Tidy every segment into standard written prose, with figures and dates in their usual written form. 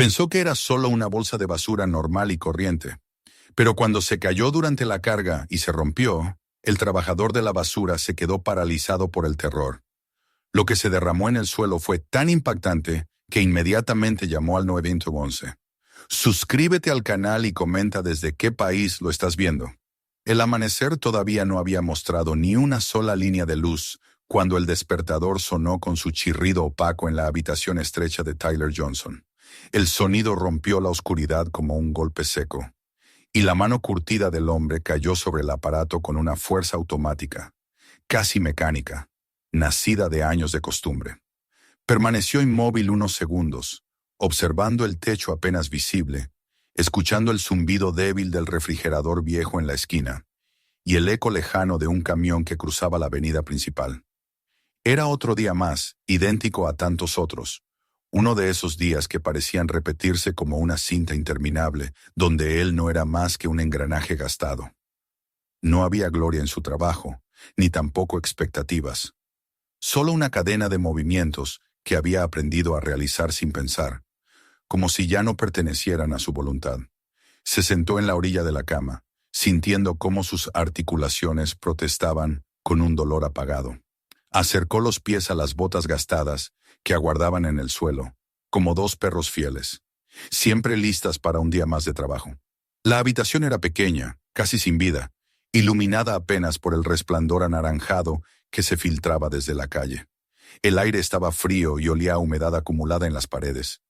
Pensó que era solo una bolsa de basura normal y corriente, pero cuando se cayó durante la carga y se rompió, el trabajador de la basura se quedó paralizado por el terror. Lo que se derramó en el suelo fue tan impactante que inmediatamente llamó al 911. Suscríbete al canal y comenta desde qué país lo estás viendo. El amanecer todavía no había mostrado ni una sola línea de luz cuando el despertador sonó con su chirrido opaco en la habitación estrecha de Tyler Johnson. El sonido rompió la oscuridad como un golpe seco, y la mano curtida del hombre cayó sobre el aparato con una fuerza automática, casi mecánica, nacida de años de costumbre. Permaneció inmóvil unos segundos, observando el techo apenas visible, escuchando el zumbido débil del refrigerador viejo en la esquina y el eco lejano de un camión que cruzaba la avenida principal. Era otro día más, idéntico a tantos otros, uno de esos días que parecían repetirse como una cinta interminable, donde él no era más que un engranaje gastado. No había gloria en su trabajo, ni tampoco expectativas. Solo una cadena de movimientos que había aprendido a realizar sin pensar, como si ya no pertenecieran a su voluntad. Se sentó en la orilla de la cama, sintiendo cómo sus articulaciones protestaban con un dolor apagado. Acercó los pies a las botas gastadas que aguardaban en el suelo, como dos perros fieles, siempre listas para un día más de trabajo. La habitación era pequeña, casi sin vida, iluminada apenas por el resplandor anaranjado que se filtraba desde la calle. El aire estaba frío y olía a humedad acumulada en las paredes.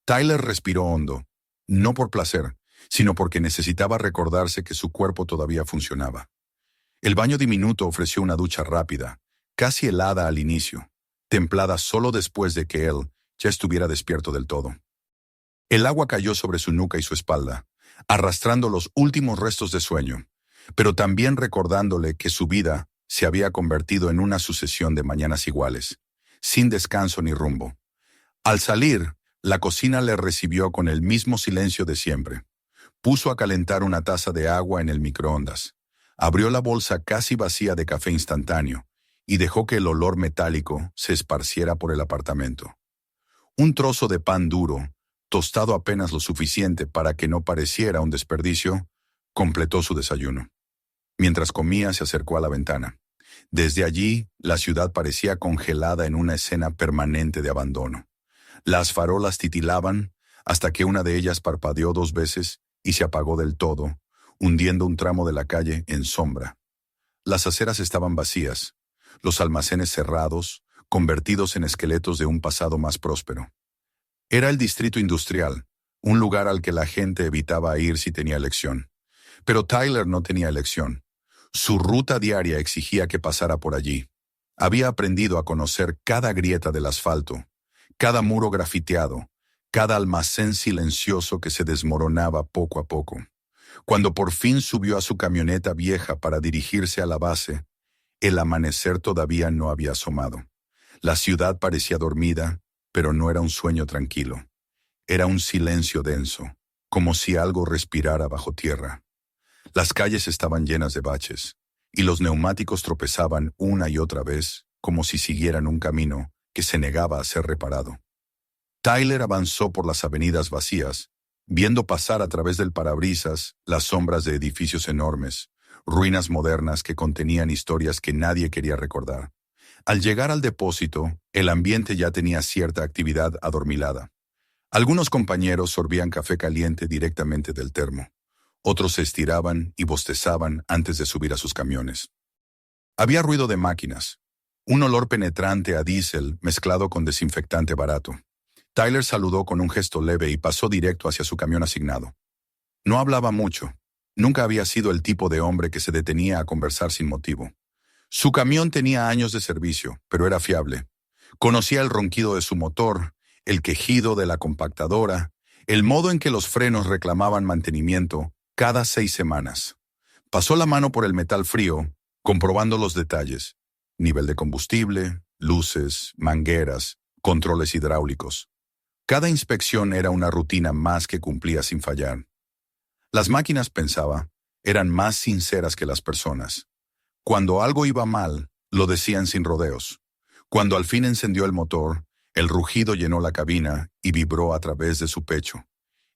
Tyler respiró hondo, no por placer, sino porque necesitaba recordarse que su cuerpo todavía funcionaba. El baño diminuto ofreció una ducha rápida, casi helada al inicio, templada solo después de que él ya estuviera despierto del todo. El agua cayó sobre su nuca y su espalda, arrastrando los últimos restos de sueño, pero también recordándole que su vida se había convertido en una sucesión de mañanas iguales, sin descanso ni rumbo. Al salir, la cocina le recibió con el mismo silencio de siempre. Puso a calentar una taza de agua en el microondas, abrió la bolsa casi vacía de café instantáneo y dejó que el olor metálico se esparciera por el apartamento. Un trozo de pan duro, tostado apenas lo suficiente para que no pareciera un desperdicio, completó su desayuno. Mientras comía, se acercó a la ventana. Desde allí, la ciudad parecía congelada en una escena permanente de abandono. Las farolas titilaban hasta que una de ellas parpadeó 2 veces y se apagó del todo, hundiendo un tramo de la calle en sombra. Las aceras estaban vacías, los almacenes cerrados, convertidos en esqueletos de un pasado más próspero. Era el distrito industrial, un lugar al que la gente evitaba ir si tenía elección. Pero Tyler no tenía elección. Su ruta diaria exigía que pasara por allí. Había aprendido a conocer cada grieta del asfalto, cada muro grafiteado, cada almacén silencioso que se desmoronaba poco a poco. Cuando por fin subió a su camioneta vieja para dirigirse a la base, el amanecer todavía no había asomado. La ciudad parecía dormida, pero no era un sueño tranquilo. Era un silencio denso, como si algo respirara bajo tierra. Las calles estaban llenas de baches, y los neumáticos tropezaban una y otra vez, como si siguieran un camino que se negaba a ser reparado. Tyler avanzó por las avenidas vacías, viendo pasar a través del parabrisas las sombras de edificios enormes, ruinas modernas que contenían historias que nadie quería recordar. Al llegar al depósito, el ambiente ya tenía cierta actividad adormilada. Algunos compañeros sorbían café caliente directamente del termo. Otros se estiraban y bostezaban antes de subir a sus camiones. Había ruido de máquinas, un olor penetrante a diésel mezclado con desinfectante barato. Tyler saludó con un gesto leve y pasó directo hacia su camión asignado. No hablaba mucho. Nunca había sido el tipo de hombre que se detenía a conversar sin motivo. Su camión tenía años de servicio, pero era fiable. Conocía el ronquido de su motor, el quejido de la compactadora, el modo en que los frenos reclamaban mantenimiento cada 6 semanas. Pasó la mano por el metal frío, comprobando los detalles: nivel de combustible, luces, mangueras, controles hidráulicos. Cada inspección era una rutina más que cumplía sin fallar. Las máquinas, pensaba, eran más sinceras que las personas. Cuando algo iba mal, lo decían sin rodeos. Cuando al fin encendió el motor, El rugido llenó la cabina y vibró a través de su pecho.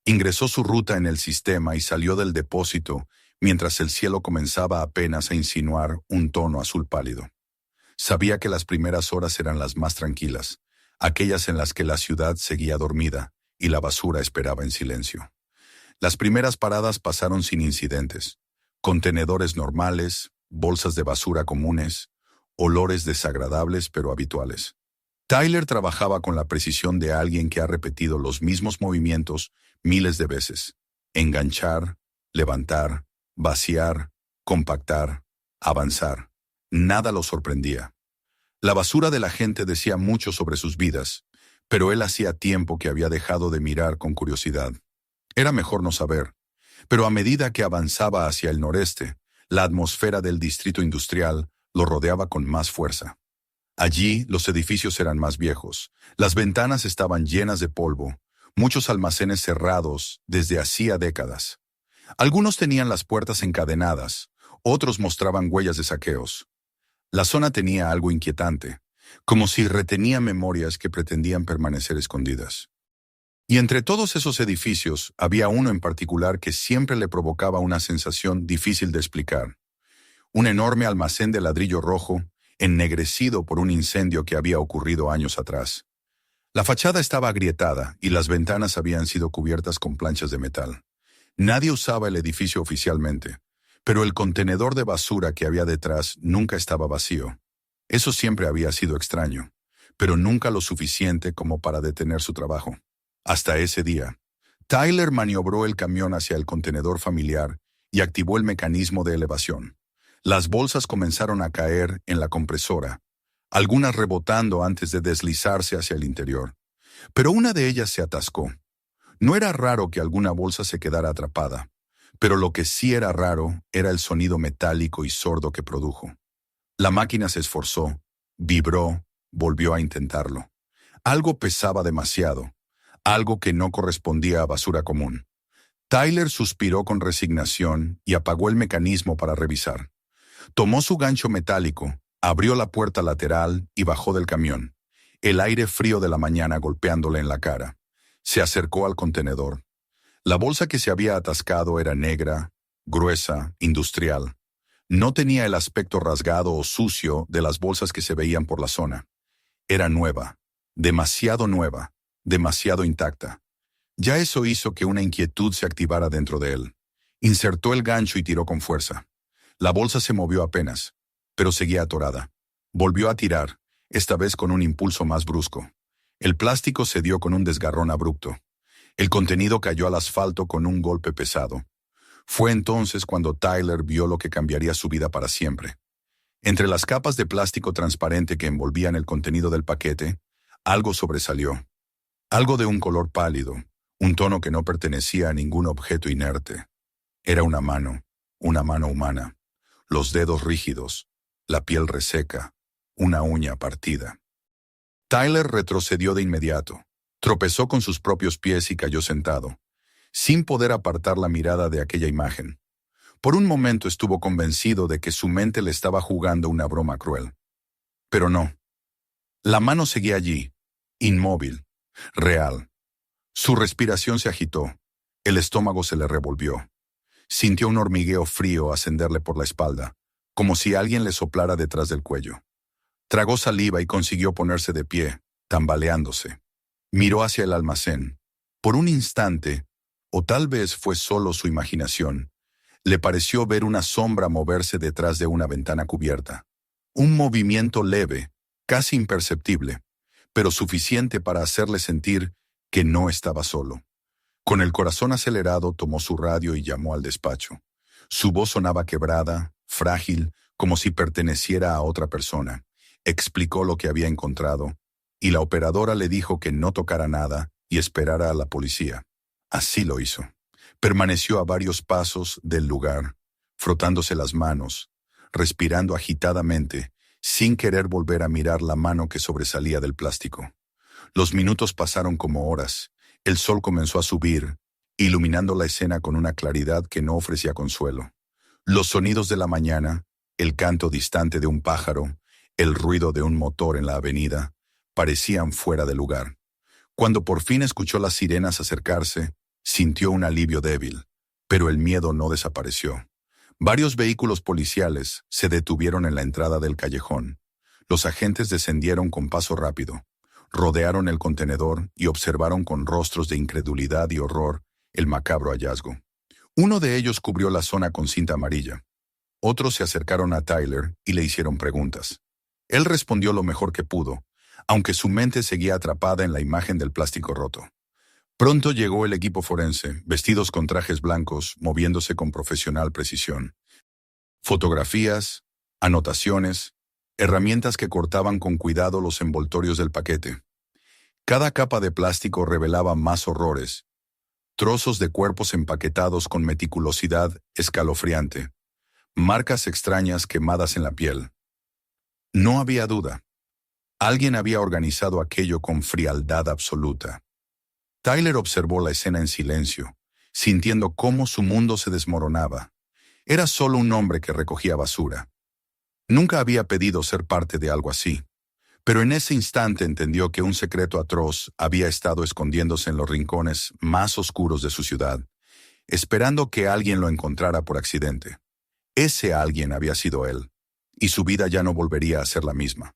Ingresó su ruta en el sistema y salió del depósito mientras el cielo comenzaba apenas a insinuar un tono azul pálido. Sabía que las primeras horas eran las más tranquilas, aquellas en las que la ciudad seguía dormida y la basura esperaba en silencio. Las primeras paradas pasaron sin incidentes. Contenedores normales, bolsas de basura comunes, olores desagradables pero habituales. Tyler trabajaba con la precisión de alguien que ha repetido los mismos movimientos miles de veces. Enganchar, levantar, vaciar, compactar, avanzar. Nada lo sorprendía. La basura de la gente decía mucho sobre sus vidas, pero él hacía tiempo que había dejado de mirar con curiosidad. Era mejor no saber, pero a medida que avanzaba hacia el noreste, la atmósfera del distrito industrial lo rodeaba con más fuerza. Allí los edificios eran más viejos, las ventanas estaban llenas de polvo, muchos almacenes cerrados desde hacía décadas. Algunos tenían las puertas encadenadas, otros mostraban huellas de saqueos. La zona tenía algo inquietante, como si retenía memorias que pretendían permanecer escondidas. Y entre todos esos edificios había uno en particular que siempre le provocaba una sensación difícil de explicar. Un enorme almacén de ladrillo rojo, ennegrecido por un incendio que había ocurrido años atrás. La fachada estaba agrietada y las ventanas habían sido cubiertas con planchas de metal. Nadie usaba el edificio oficialmente, pero el contenedor de basura que había detrás nunca estaba vacío. Eso siempre había sido extraño, pero nunca lo suficiente como para detener su trabajo. Hasta ese día, Tyler maniobró el camión hacia el contenedor familiar y activó el mecanismo de elevación. Las bolsas comenzaron a caer en la compresora, algunas rebotando antes de deslizarse hacia el interior. Pero una de ellas se atascó. No era raro que alguna bolsa se quedara atrapada, pero lo que sí era raro era el sonido metálico y sordo que produjo. La máquina se esforzó, vibró, volvió a intentarlo. Algo pesaba demasiado, algo que no correspondía a basura común. Tyler suspiró con resignación y apagó el mecanismo para revisar. Tomó su gancho metálico, abrió la puerta lateral y bajó del camión, el aire frío de la mañana golpeándole en la cara. Se acercó al contenedor. La bolsa que se había atascado era negra, gruesa, industrial. No tenía el aspecto rasgado o sucio de las bolsas que se veían por la zona. Era nueva, demasiado intacta. Ya eso hizo que una inquietud se activara dentro de él. Insertó el gancho y tiró con fuerza. La bolsa se movió apenas, pero seguía atorada. Volvió a tirar, esta vez con un impulso más brusco. El plástico cedió con un desgarrón abrupto. El contenido cayó al asfalto con un golpe pesado. Fue entonces cuando Tyler vio lo que cambiaría su vida para siempre. Entre las capas de plástico transparente que envolvían el contenido del paquete, algo sobresalió. Algo de un color pálido, un tono que no pertenecía a ningún objeto inerte. Era una mano humana. Los dedos rígidos, la piel reseca, una uña partida. Tyler retrocedió de inmediato, tropezó con sus propios pies y cayó sentado, sin poder apartar la mirada de aquella imagen. Por un momento estuvo convencido de que su mente le estaba jugando una broma cruel. Pero no. La mano seguía allí, inmóvil, real. Su respiración se agitó, el estómago se le revolvió. Sintió un hormigueo frío ascenderle por la espalda, como si alguien le soplara detrás del cuello. Tragó saliva y consiguió ponerse de pie, tambaleándose. Miró hacia el almacén. Por un instante, o tal vez fue solo su imaginación, le pareció ver una sombra moverse detrás de una ventana cubierta. Un movimiento leve, casi imperceptible, pero suficiente para hacerle sentir que no estaba solo. Con el corazón acelerado tomó su radio y llamó al despacho. Su voz sonaba quebrada, frágil, como si perteneciera a otra persona. Explicó lo que había encontrado, y la operadora le dijo que no tocara nada y esperara a la policía. Así lo hizo. Permaneció a varios pasos del lugar, frotándose las manos, respirando agitadamente, sin querer volver a mirar la mano que sobresalía del plástico. Los minutos pasaron como horas. El sol comenzó a subir, iluminando la escena con una claridad que no ofrecía consuelo. Los sonidos de la mañana, el canto distante de un pájaro, el ruido de un motor en la avenida, parecían fuera de lugar. Cuando por fin escuchó las sirenas acercarse, sintió un alivio débil, pero el miedo no desapareció. Varios vehículos policiales se detuvieron en la entrada del callejón. Los agentes descendieron con paso rápido, rodearon el contenedor y observaron con rostros de incredulidad y horror el macabro hallazgo. Uno de ellos cubrió la zona con cinta amarilla. Otros se acercaron a Tyler y le hicieron preguntas. Él respondió lo mejor que pudo, aunque su mente seguía atrapada en la imagen del plástico roto. Pronto llegó el equipo forense, vestidos con trajes blancos, moviéndose con profesional precisión. Fotografías, anotaciones, herramientas que cortaban con cuidado los envoltorios del paquete. Cada capa de plástico revelaba más horrores, trozos de cuerpos empaquetados con meticulosidad escalofriante, marcas extrañas quemadas en la piel. No había duda. Alguien había organizado aquello con frialdad absoluta. Tyler observó la escena en silencio, sintiendo cómo su mundo se desmoronaba. Era solo un hombre que recogía basura. Nunca había pedido ser parte de algo así, pero en ese instante entendió que un secreto atroz había estado escondiéndose en los rincones más oscuros de su ciudad, esperando que alguien lo encontrara por accidente. Ese alguien había sido él, y su vida ya no volvería a ser la misma.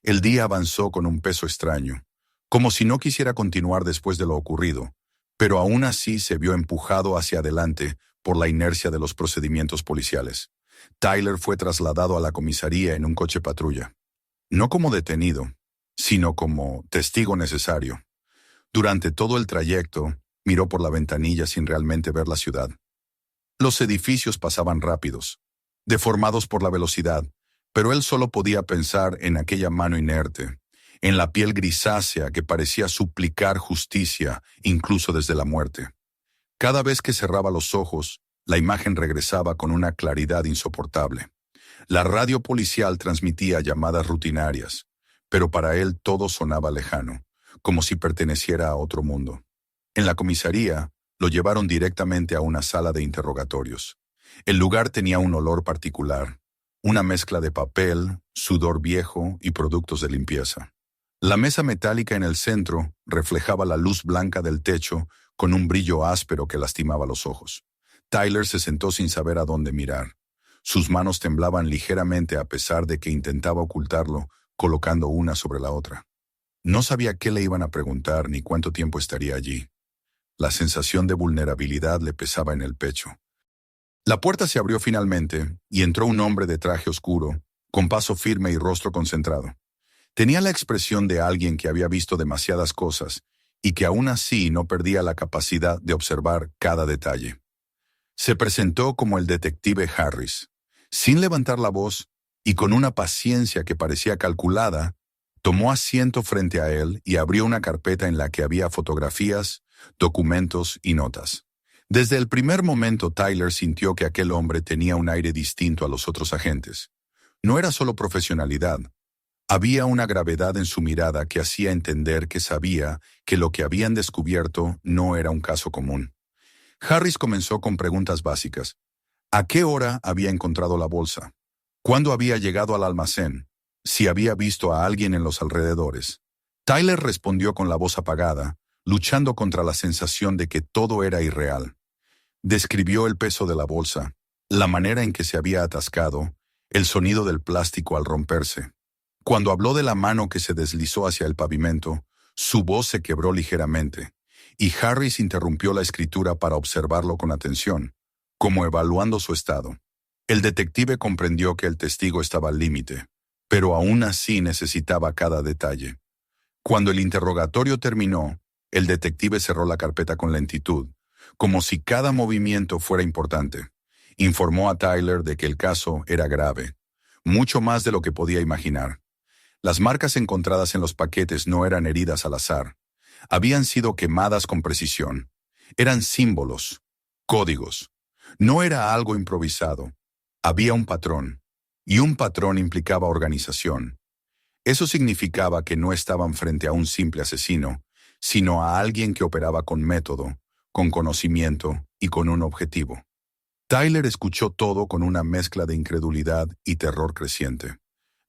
El día avanzó con un peso extraño, como si no quisiera continuar después de lo ocurrido, pero aún así se vio empujado hacia adelante por la inercia de los procedimientos policiales. Tyler fue trasladado a la comisaría en un coche patrulla, no como detenido, sino como testigo necesario. Durante todo el trayecto, miró por la ventanilla sin realmente ver la ciudad. Los edificios pasaban rápidos, deformados por la velocidad, pero él solo podía pensar en aquella mano inerte, en la piel grisácea que parecía suplicar justicia incluso desde la muerte. Cada vez que cerraba los ojos, la imagen regresaba con una claridad insoportable. La radio policial transmitía llamadas rutinarias, pero para él todo sonaba lejano, como si perteneciera a otro mundo. En la comisaría, lo llevaron directamente a una sala de interrogatorios. El lugar tenía un olor particular, una mezcla de papel, sudor viejo y productos de limpieza. La mesa metálica en el centro reflejaba la luz blanca del techo con un brillo áspero que lastimaba los ojos. Tyler se sentó sin saber a dónde mirar. Sus manos temblaban ligeramente a pesar de que intentaba ocultarlo, colocando una sobre la otra. No sabía qué le iban a preguntar ni cuánto tiempo estaría allí. La sensación de vulnerabilidad le pesaba en el pecho. La puerta se abrió finalmente y entró un hombre de traje oscuro, con paso firme y rostro concentrado. Tenía la expresión de alguien que había visto demasiadas cosas y que aún así no perdía la capacidad de observar cada detalle. Se presentó como el detective Harris. Sin levantar la voz y con una paciencia que parecía calculada, tomó asiento frente a él y abrió una carpeta en la que había fotografías, documentos y notas. Desde el primer momento Tyler sintió que aquel hombre tenía un aire distinto a los otros agentes. No era solo profesionalidad. Había una gravedad en su mirada que hacía entender que sabía que lo que habían descubierto no era un caso común. Harris comenzó con preguntas básicas. ¿A qué hora había encontrado la bolsa? ¿Cuándo había llegado al almacén? ¿Si había visto a alguien en los alrededores? Tyler respondió con la voz apagada, luchando contra la sensación de que todo era irreal. Describió el peso de la bolsa, la manera en que se había atascado, el sonido del plástico al romperse. Cuando habló de la mano que se deslizó hacia el pavimento, su voz se quebró ligeramente, y Harris interrumpió la escritura para observarlo con atención, como evaluando su estado. El detective comprendió que el testigo estaba al límite, pero aún así necesitaba cada detalle. Cuando el interrogatorio terminó, el detective cerró la carpeta con lentitud, como si cada movimiento fuera importante. Informó a Tyler de que el caso era grave, mucho más de lo que podía imaginar. Las marcas encontradas en los paquetes no eran heridas al azar. Habían sido quemadas con precisión. Eran símbolos, códigos. No era algo improvisado. Había un patrón, y un patrón implicaba organización. Eso significaba que no estaban frente a un simple asesino, sino a alguien que operaba con método, con conocimiento y con un objetivo. Tyler escuchó todo con una mezcla de incredulidad y terror creciente.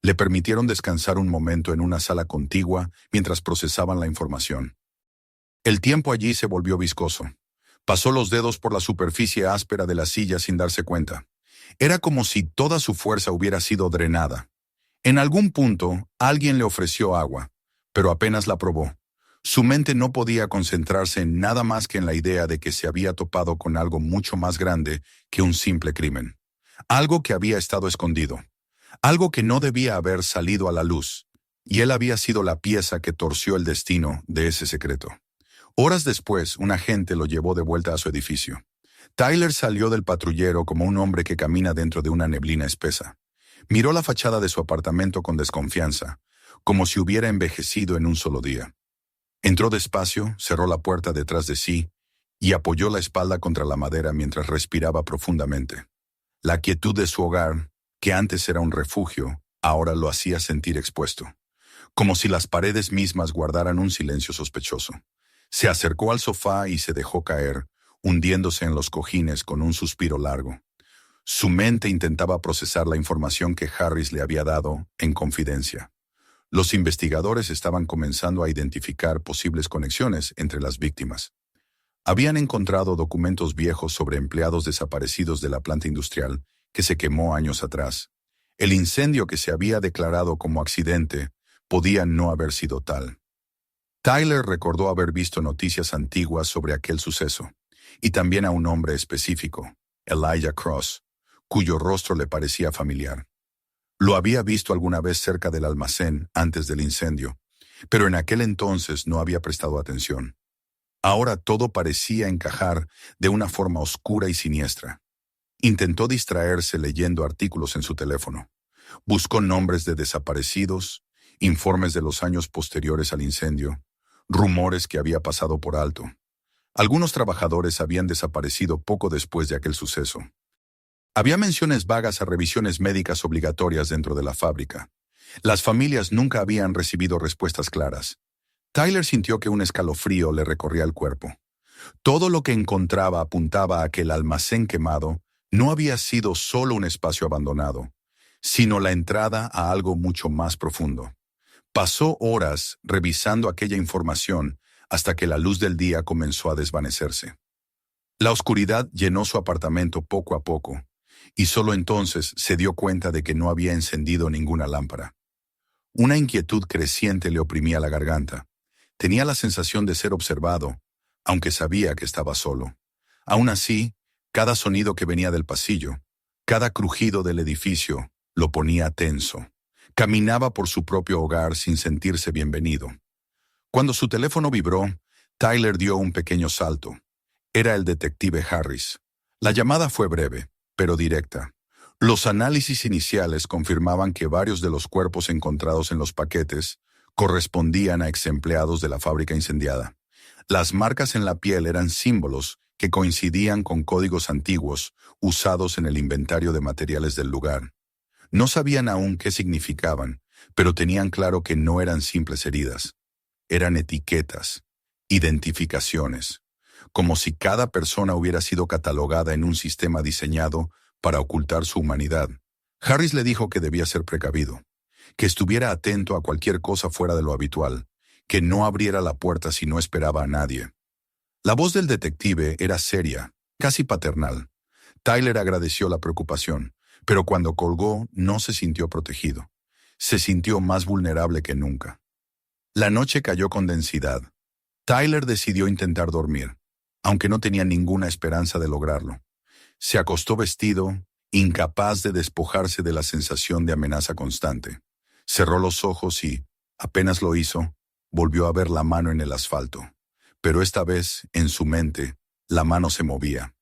Le permitieron descansar un momento en una sala contigua mientras procesaban la información. El tiempo allí se volvió viscoso. Pasó los dedos por la superficie áspera de la silla sin darse cuenta. Era como si toda su fuerza hubiera sido drenada. En algún punto, alguien le ofreció agua, pero apenas la probó. Su mente no podía concentrarse en nada más que en la idea de que se había topado con algo mucho más grande que un simple crimen. Algo que había estado escondido. Algo que no debía haber salido a la luz. Y él había sido la pieza que torció el destino de ese secreto. Horas después, un agente lo llevó de vuelta a su edificio. Tyler salió del patrullero como un hombre que camina dentro de una neblina espesa. Miró la fachada de su apartamento con desconfianza, como si hubiera envejecido en un solo día. Entró despacio, cerró la puerta detrás de sí y apoyó la espalda contra la madera mientras respiraba profundamente. La quietud de su hogar, que antes era un refugio, ahora lo hacía sentir expuesto, como si las paredes mismas guardaran un silencio sospechoso. Se acercó al sofá y se dejó caer, hundiéndose en los cojines con un suspiro largo. Su mente intentaba procesar la información que Harris le había dado en confidencia. Los investigadores estaban comenzando a identificar posibles conexiones entre las víctimas. Habían encontrado documentos viejos sobre empleados desaparecidos de la planta industrial que se quemó años atrás. El incendio que se había declarado como accidente podía no haber sido tal. Tyler recordó haber visto noticias antiguas sobre aquel suceso, y también a un hombre específico, Elijah Cross, cuyo rostro le parecía familiar. Lo había visto alguna vez cerca del almacén antes del incendio, pero en aquel entonces no había prestado atención. Ahora todo parecía encajar de una forma oscura y siniestra. Intentó distraerse leyendo artículos en su teléfono. Buscó nombres de desaparecidos, informes de los años posteriores al incendio, rumores que había pasado por alto. Algunos trabajadores habían desaparecido poco después de aquel suceso. Había menciones vagas a revisiones médicas obligatorias dentro de la fábrica. Las familias nunca habían recibido respuestas claras. Tyler sintió que un escalofrío le recorría el cuerpo. Todo lo que encontraba apuntaba a que el almacén quemado no había sido solo un espacio abandonado, sino la entrada a algo mucho más profundo. Pasó horas revisando aquella información hasta que la luz del día comenzó a desvanecerse. La oscuridad llenó su apartamento poco a poco, y solo entonces se dio cuenta de que no había encendido ninguna lámpara. Una inquietud creciente le oprimía la garganta. Tenía la sensación de ser observado, aunque sabía que estaba solo. Aún así, cada sonido que venía del pasillo, cada crujido del edificio, lo ponía tenso. Caminaba por su propio hogar sin sentirse bienvenido. Cuando su teléfono vibró, Tyler dio un pequeño salto. Era el detective Harris. La llamada fue breve, pero directa. Los análisis iniciales confirmaban que varios de los cuerpos encontrados en los paquetes correspondían a exempleados de la fábrica incendiada. Las marcas en la piel eran símbolos que coincidían con códigos antiguos usados en el inventario de materiales del lugar. No sabían aún qué significaban, pero tenían claro que no eran simples heridas. Eran etiquetas, identificaciones, como si cada persona hubiera sido catalogada en un sistema diseñado para ocultar su humanidad. Harris le dijo que debía ser precavido, que estuviera atento a cualquier cosa fuera de lo habitual, que no abriera la puerta si no esperaba a nadie. La voz del detective era seria, casi paternal. Tyler agradeció la preocupación, pero cuando colgó no se sintió protegido. Se sintió más vulnerable que nunca. La noche cayó con densidad. Tyler decidió intentar dormir, aunque no tenía ninguna esperanza de lograrlo. Se acostó vestido, incapaz de despojarse de la sensación de amenaza constante. Cerró los ojos y, apenas lo hizo, volvió a ver la mano en el asfalto. Pero esta vez, en su mente, la mano se movía.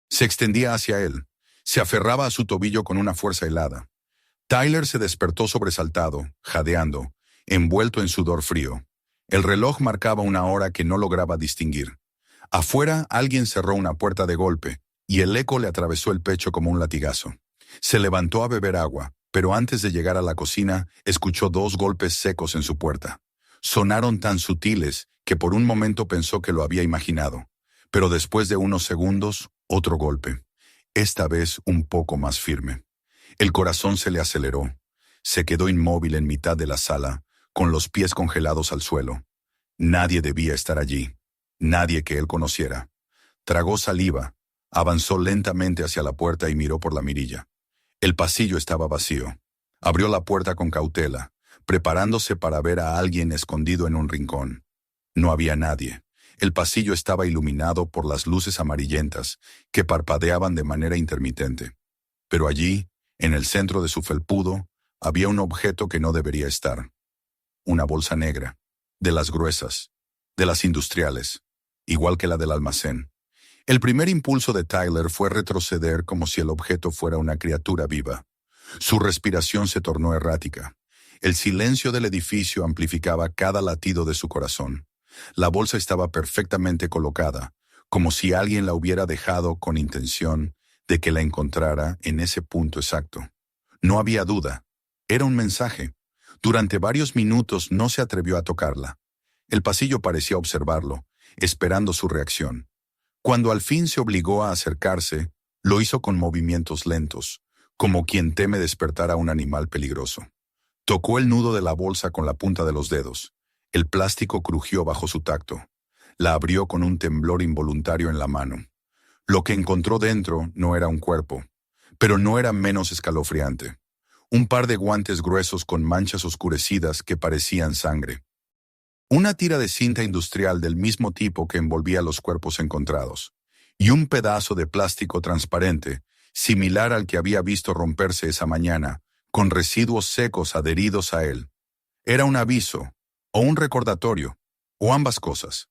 Se extendía hacia él. Se aferraba a su tobillo con una fuerza helada. Tyler se despertó sobresaltado, jadeando, envuelto en sudor frío. El reloj marcaba una hora que no lograba distinguir. Afuera, alguien cerró una puerta de golpe, y el eco le atravesó el pecho como un latigazo. Se levantó a beber agua, pero antes de llegar a la cocina, escuchó 2 golpes secos en su puerta. Sonaron tan sutiles que por un momento pensó que lo había imaginado. Pero después de unos segundos, otro golpe. Esta vez un poco más firme. El corazón se le aceleró. Se quedó inmóvil en mitad de la sala, con los pies congelados al suelo. Nadie debía estar allí. Nadie que él conociera. Tragó saliva, avanzó lentamente hacia la puerta y miró por la mirilla. El pasillo estaba vacío. Abrió la puerta con cautela, preparándose para ver a alguien escondido en un rincón. No había nadie. El pasillo estaba iluminado por las luces amarillentas que parpadeaban de manera intermitente. Pero allí, en el centro de su felpudo, había un objeto que no debería estar. Una bolsa negra, de las gruesas, de las industriales, igual que la del almacén. El primer impulso de Tyler fue retroceder como si el objeto fuera una criatura viva. Su respiración se tornó errática. El silencio del edificio amplificaba cada latido de su corazón. La bolsa estaba perfectamente colocada, como si alguien la hubiera dejado con intención de que la encontrara en ese punto exacto. No había duda. Era un mensaje. Durante varios minutos no se atrevió a tocarla. El pasillo parecía observarlo, esperando su reacción. Cuando al fin se obligó a acercarse, lo hizo con movimientos lentos, como quien teme despertar a un animal peligroso. Tocó el nudo de la bolsa con la punta de los dedos. El plástico crujió bajo su tacto. La abrió con un temblor involuntario en la mano. Lo que encontró dentro no era un cuerpo, pero no era menos escalofriante. Un par de guantes gruesos con manchas oscurecidas que parecían sangre. Una tira de cinta industrial del mismo tipo que envolvía los cuerpos encontrados. Y un pedazo de plástico transparente, similar al que había visto romperse esa mañana, con residuos secos adheridos a él. Era un aviso, o un recordatorio, o ambas cosas.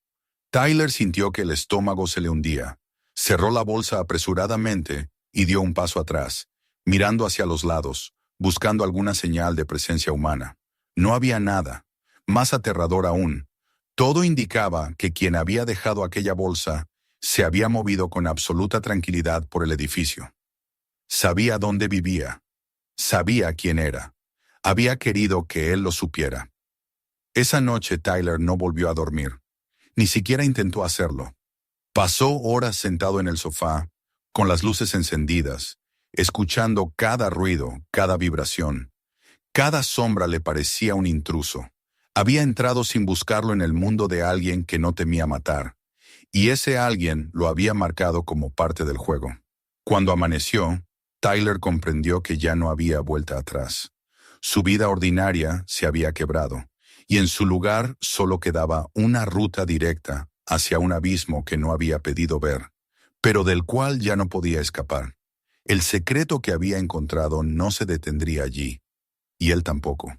Tyler sintió que el estómago se le hundía. Cerró la bolsa apresuradamente y dio un paso atrás, mirando hacia los lados, buscando alguna señal de presencia humana. No había nada. Más aterrador aún, todo indicaba que quien había dejado aquella bolsa se había movido con absoluta tranquilidad por el edificio. Sabía dónde vivía. Sabía quién era. Había querido que él lo supiera. Esa noche Tyler no volvió a dormir. Ni siquiera intentó hacerlo. Pasó horas sentado en el sofá, con las luces encendidas, escuchando cada ruido, cada vibración. Cada sombra le parecía un intruso. Había entrado sin buscarlo en el mundo de alguien que no temía matar, y ese alguien lo había marcado como parte del juego. Cuando amaneció, Tyler comprendió que ya no había vuelta atrás. Su vida ordinaria se había quebrado, y en su lugar solo quedaba una ruta directa hacia un abismo que no había pedido ver, pero del cual ya no podía escapar. El secreto que había encontrado no se detendría allí, y él tampoco,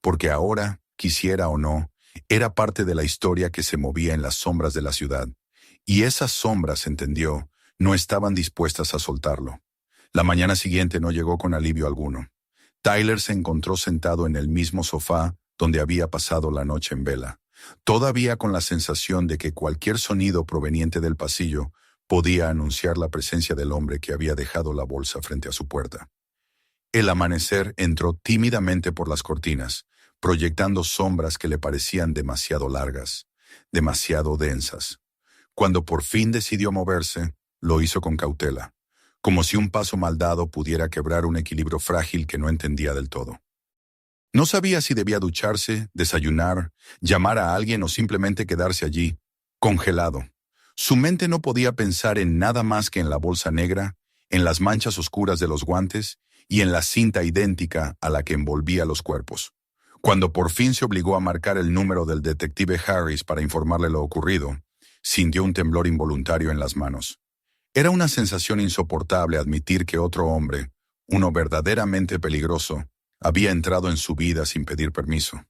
porque ahora, quisiera o no, era parte de la historia que se movía en las sombras de la ciudad, y esas sombras, entendió, no estaban dispuestas a soltarlo. La mañana siguiente no llegó con alivio alguno. Tyler se encontró sentado en el mismo sofá donde había pasado la noche en vela, todavía con la sensación de que cualquier sonido proveniente del pasillo podía anunciar la presencia del hombre que había dejado la bolsa frente a su puerta. El amanecer entró tímidamente por las cortinas, proyectando sombras que le parecían demasiado largas, demasiado densas. Cuando por fin decidió moverse, lo hizo con cautela, como si un paso mal dado pudiera quebrar un equilibrio frágil que no entendía del todo. No sabía si debía ducharse, desayunar, llamar a alguien o simplemente quedarse allí, congelado. Su mente no podía pensar en nada más que en la bolsa negra, en las manchas oscuras de los guantes y en la cinta idéntica a la que envolvía los cuerpos. Cuando por fin se obligó a marcar el número del detective Harris para informarle lo ocurrido, sintió un temblor involuntario en las manos. Era una sensación insoportable admitir que otro hombre, uno verdaderamente peligroso, había entrado en su vida sin pedir permiso.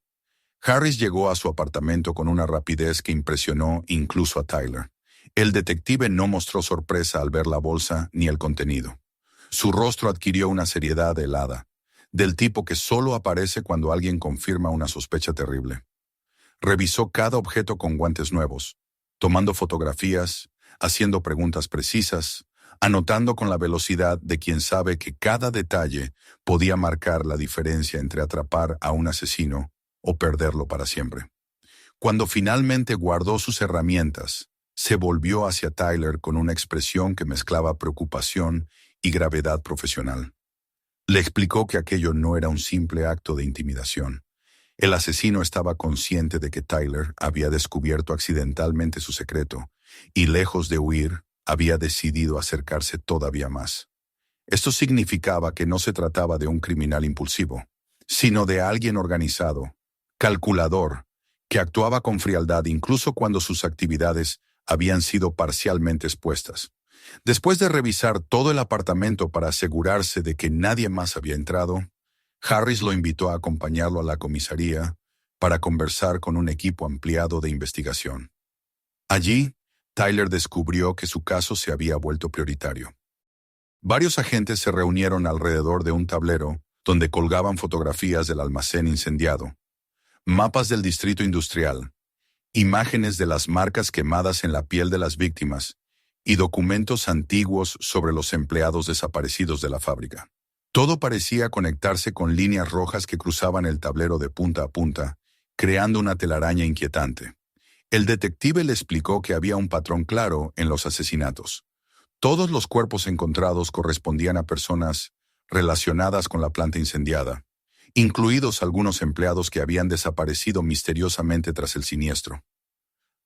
Harris llegó a su apartamento con una rapidez que impresionó incluso a Tyler. El detective no mostró sorpresa al ver la bolsa ni el contenido. Su rostro adquirió una seriedad helada, del tipo que solo aparece cuando alguien confirma una sospecha terrible. Revisó cada objeto con guantes nuevos, tomando fotografías, haciendo preguntas precisas, anotando con la velocidad de quien sabe que cada detalle podía marcar la diferencia entre atrapar a un asesino o perderlo para siempre. Cuando finalmente guardó sus herramientas, se volvió hacia Tyler con una expresión que mezclaba preocupación y gravedad profesional. Le explicó que aquello no era un simple acto de intimidación. El asesino estaba consciente de que Tyler había descubierto accidentalmente su secreto y, lejos de huir, había decidido acercarse todavía más. Esto significaba que no se trataba de un criminal impulsivo, sino de alguien organizado, calculador, que actuaba con frialdad incluso cuando sus actividades habían sido parcialmente expuestas. Después de revisar todo el apartamento para asegurarse de que nadie más había entrado, Harris lo invitó a acompañarlo a la comisaría para conversar con un equipo ampliado de investigación. Allí, Tyler descubrió que su caso se había vuelto prioritario. Varios agentes se reunieron alrededor de un tablero donde colgaban fotografías del almacén incendiado, mapas del distrito industrial, imágenes de las marcas quemadas en la piel de las víctimas y documentos antiguos sobre los empleados desaparecidos de la fábrica. Todo parecía conectarse con líneas rojas que cruzaban el tablero de punta a punta, creando una telaraña inquietante. El detective le explicó que había un patrón claro en los asesinatos. Todos los cuerpos encontrados correspondían a personas relacionadas con la planta incendiada, incluidos algunos empleados que habían desaparecido misteriosamente tras el siniestro.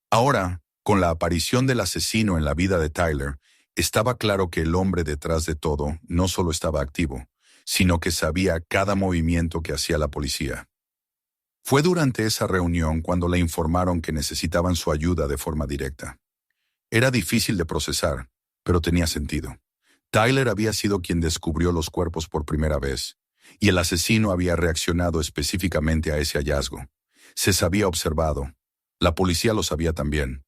Ahora, con la aparición del asesino en la vida de Tyler, estaba claro que el hombre detrás de todo no solo estaba activo, sino que sabía cada movimiento que hacía la policía. Fue durante esa reunión cuando le informaron que necesitaban su ayuda de forma directa. Era difícil de procesar, pero tenía sentido. Tyler había sido quien descubrió los cuerpos por primera vez, y el asesino había reaccionado específicamente a ese hallazgo. Se sabía observado. La policía lo sabía también.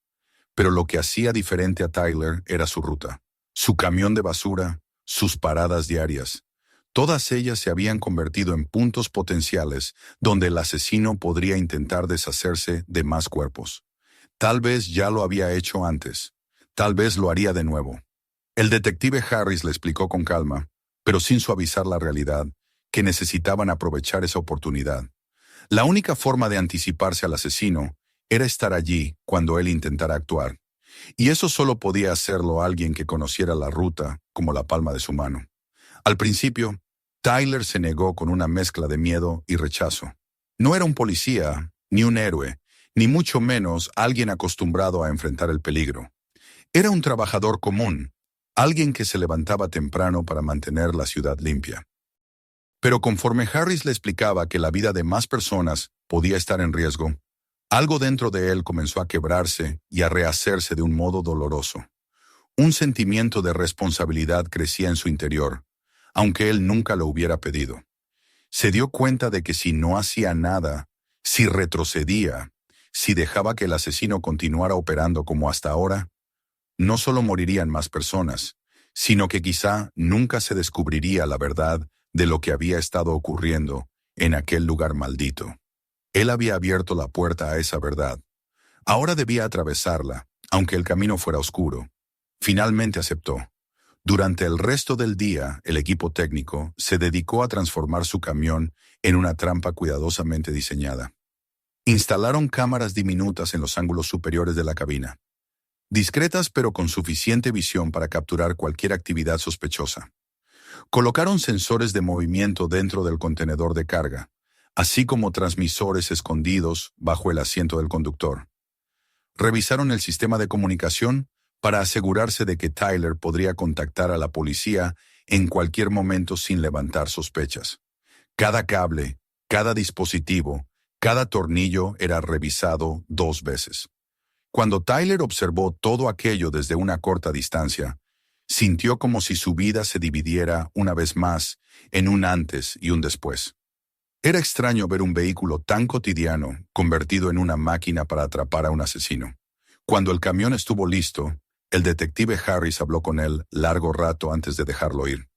Pero lo que hacía diferente a Tyler era su ruta, su camión de basura, sus paradas diarias. Todas ellas se habían convertido en puntos potenciales donde el asesino podría intentar deshacerse de más cuerpos. Tal vez ya lo había hecho antes. Tal vez lo haría de nuevo. El detective Harris le explicó con calma, pero sin suavizar la realidad, que necesitaban aprovechar esa oportunidad. La única forma de anticiparse al asesino era estar allí cuando él intentara actuar. Y eso solo podía hacerlo alguien que conociera la ruta como la palma de su mano. Al principio, Tyler se negó con una mezcla de miedo y rechazo. No era un policía, ni un héroe, ni mucho menos alguien acostumbrado a enfrentar el peligro. Era un trabajador común, alguien que se levantaba temprano para mantener la ciudad limpia. Pero conforme Harris le explicaba que la vida de más personas podía estar en riesgo, algo dentro de él comenzó a quebrarse y a rehacerse de un modo doloroso. Un sentimiento de responsabilidad crecía en su interior, aunque él nunca lo hubiera pedido. Se dio cuenta de que si no hacía nada, si retrocedía, si dejaba que el asesino continuara operando como hasta ahora, no solo morirían más personas, sino que quizá nunca se descubriría la verdad de lo que había estado ocurriendo en aquel lugar maldito. Él había abierto la puerta a esa verdad. Ahora debía atravesarla, aunque el camino fuera oscuro. Finalmente aceptó. Durante el resto del día, el equipo técnico se dedicó a transformar su camión en una trampa cuidadosamente diseñada. Instalaron cámaras diminutas en los ángulos superiores de la cabina, discretas pero con suficiente visión para capturar cualquier actividad sospechosa. Colocaron sensores de movimiento dentro del contenedor de carga, así como transmisores escondidos bajo el asiento del conductor. Revisaron el sistema de comunicación para asegurarse de que Tyler podría contactar a la policía en cualquier momento sin levantar sospechas. Cada cable, cada dispositivo, cada tornillo era revisado 2 veces. Cuando Tyler observó todo aquello desde una corta distancia, sintió como si su vida se dividiera una vez más en un antes y un después. Era extraño ver un vehículo tan cotidiano convertido en una máquina para atrapar a un asesino. Cuando el camión estuvo listo, el detective Harris habló con él largo rato antes de dejarlo ir.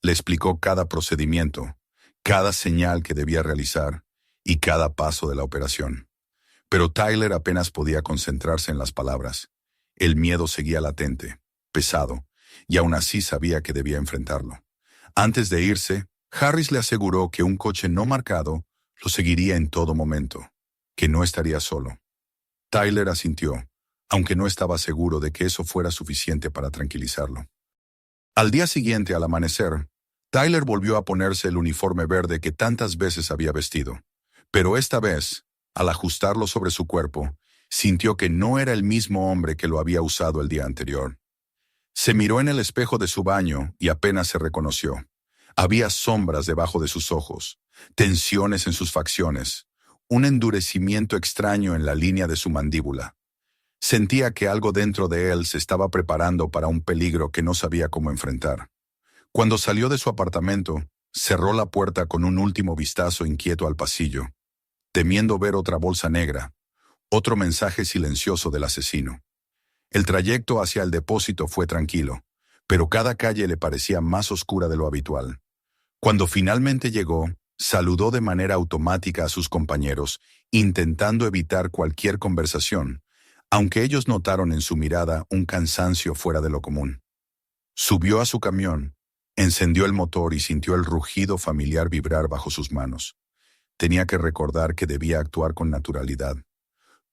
Le explicó cada procedimiento, cada señal que debía realizar y cada paso de la operación. Pero Tyler apenas podía concentrarse en las palabras. El miedo seguía latente, pesado, y aún así sabía que debía enfrentarlo. Antes de irse, Harris le aseguró que un coche no marcado lo seguiría en todo momento, que no estaría solo. Tyler asintió, aunque no estaba seguro de que eso fuera suficiente para tranquilizarlo. Al día siguiente, al amanecer, Tyler volvió a ponerse el uniforme verde que tantas veces había vestido. Pero esta vez, al ajustarlo sobre su cuerpo, sintió que no era el mismo hombre que lo había usado el día anterior. Se miró en el espejo de su baño y apenas se reconoció. Había sombras debajo de sus ojos, tensiones en sus facciones, un endurecimiento extraño en la línea de su mandíbula. Sentía que algo dentro de él se estaba preparando para un peligro que no sabía cómo enfrentar. Cuando salió de su apartamento, cerró la puerta con un último vistazo inquieto al pasillo, temiendo ver otra bolsa negra, otro mensaje silencioso del asesino. El trayecto hacia el depósito fue tranquilo, pero cada calle le parecía más oscura de lo habitual. Cuando finalmente llegó, saludó de manera automática a sus compañeros, intentando evitar cualquier conversación, aunque ellos notaron en su mirada un cansancio fuera de lo común. Subió a su camión, encendió el motor y sintió el rugido familiar vibrar bajo sus manos. Tenía que recordar que debía actuar con naturalidad.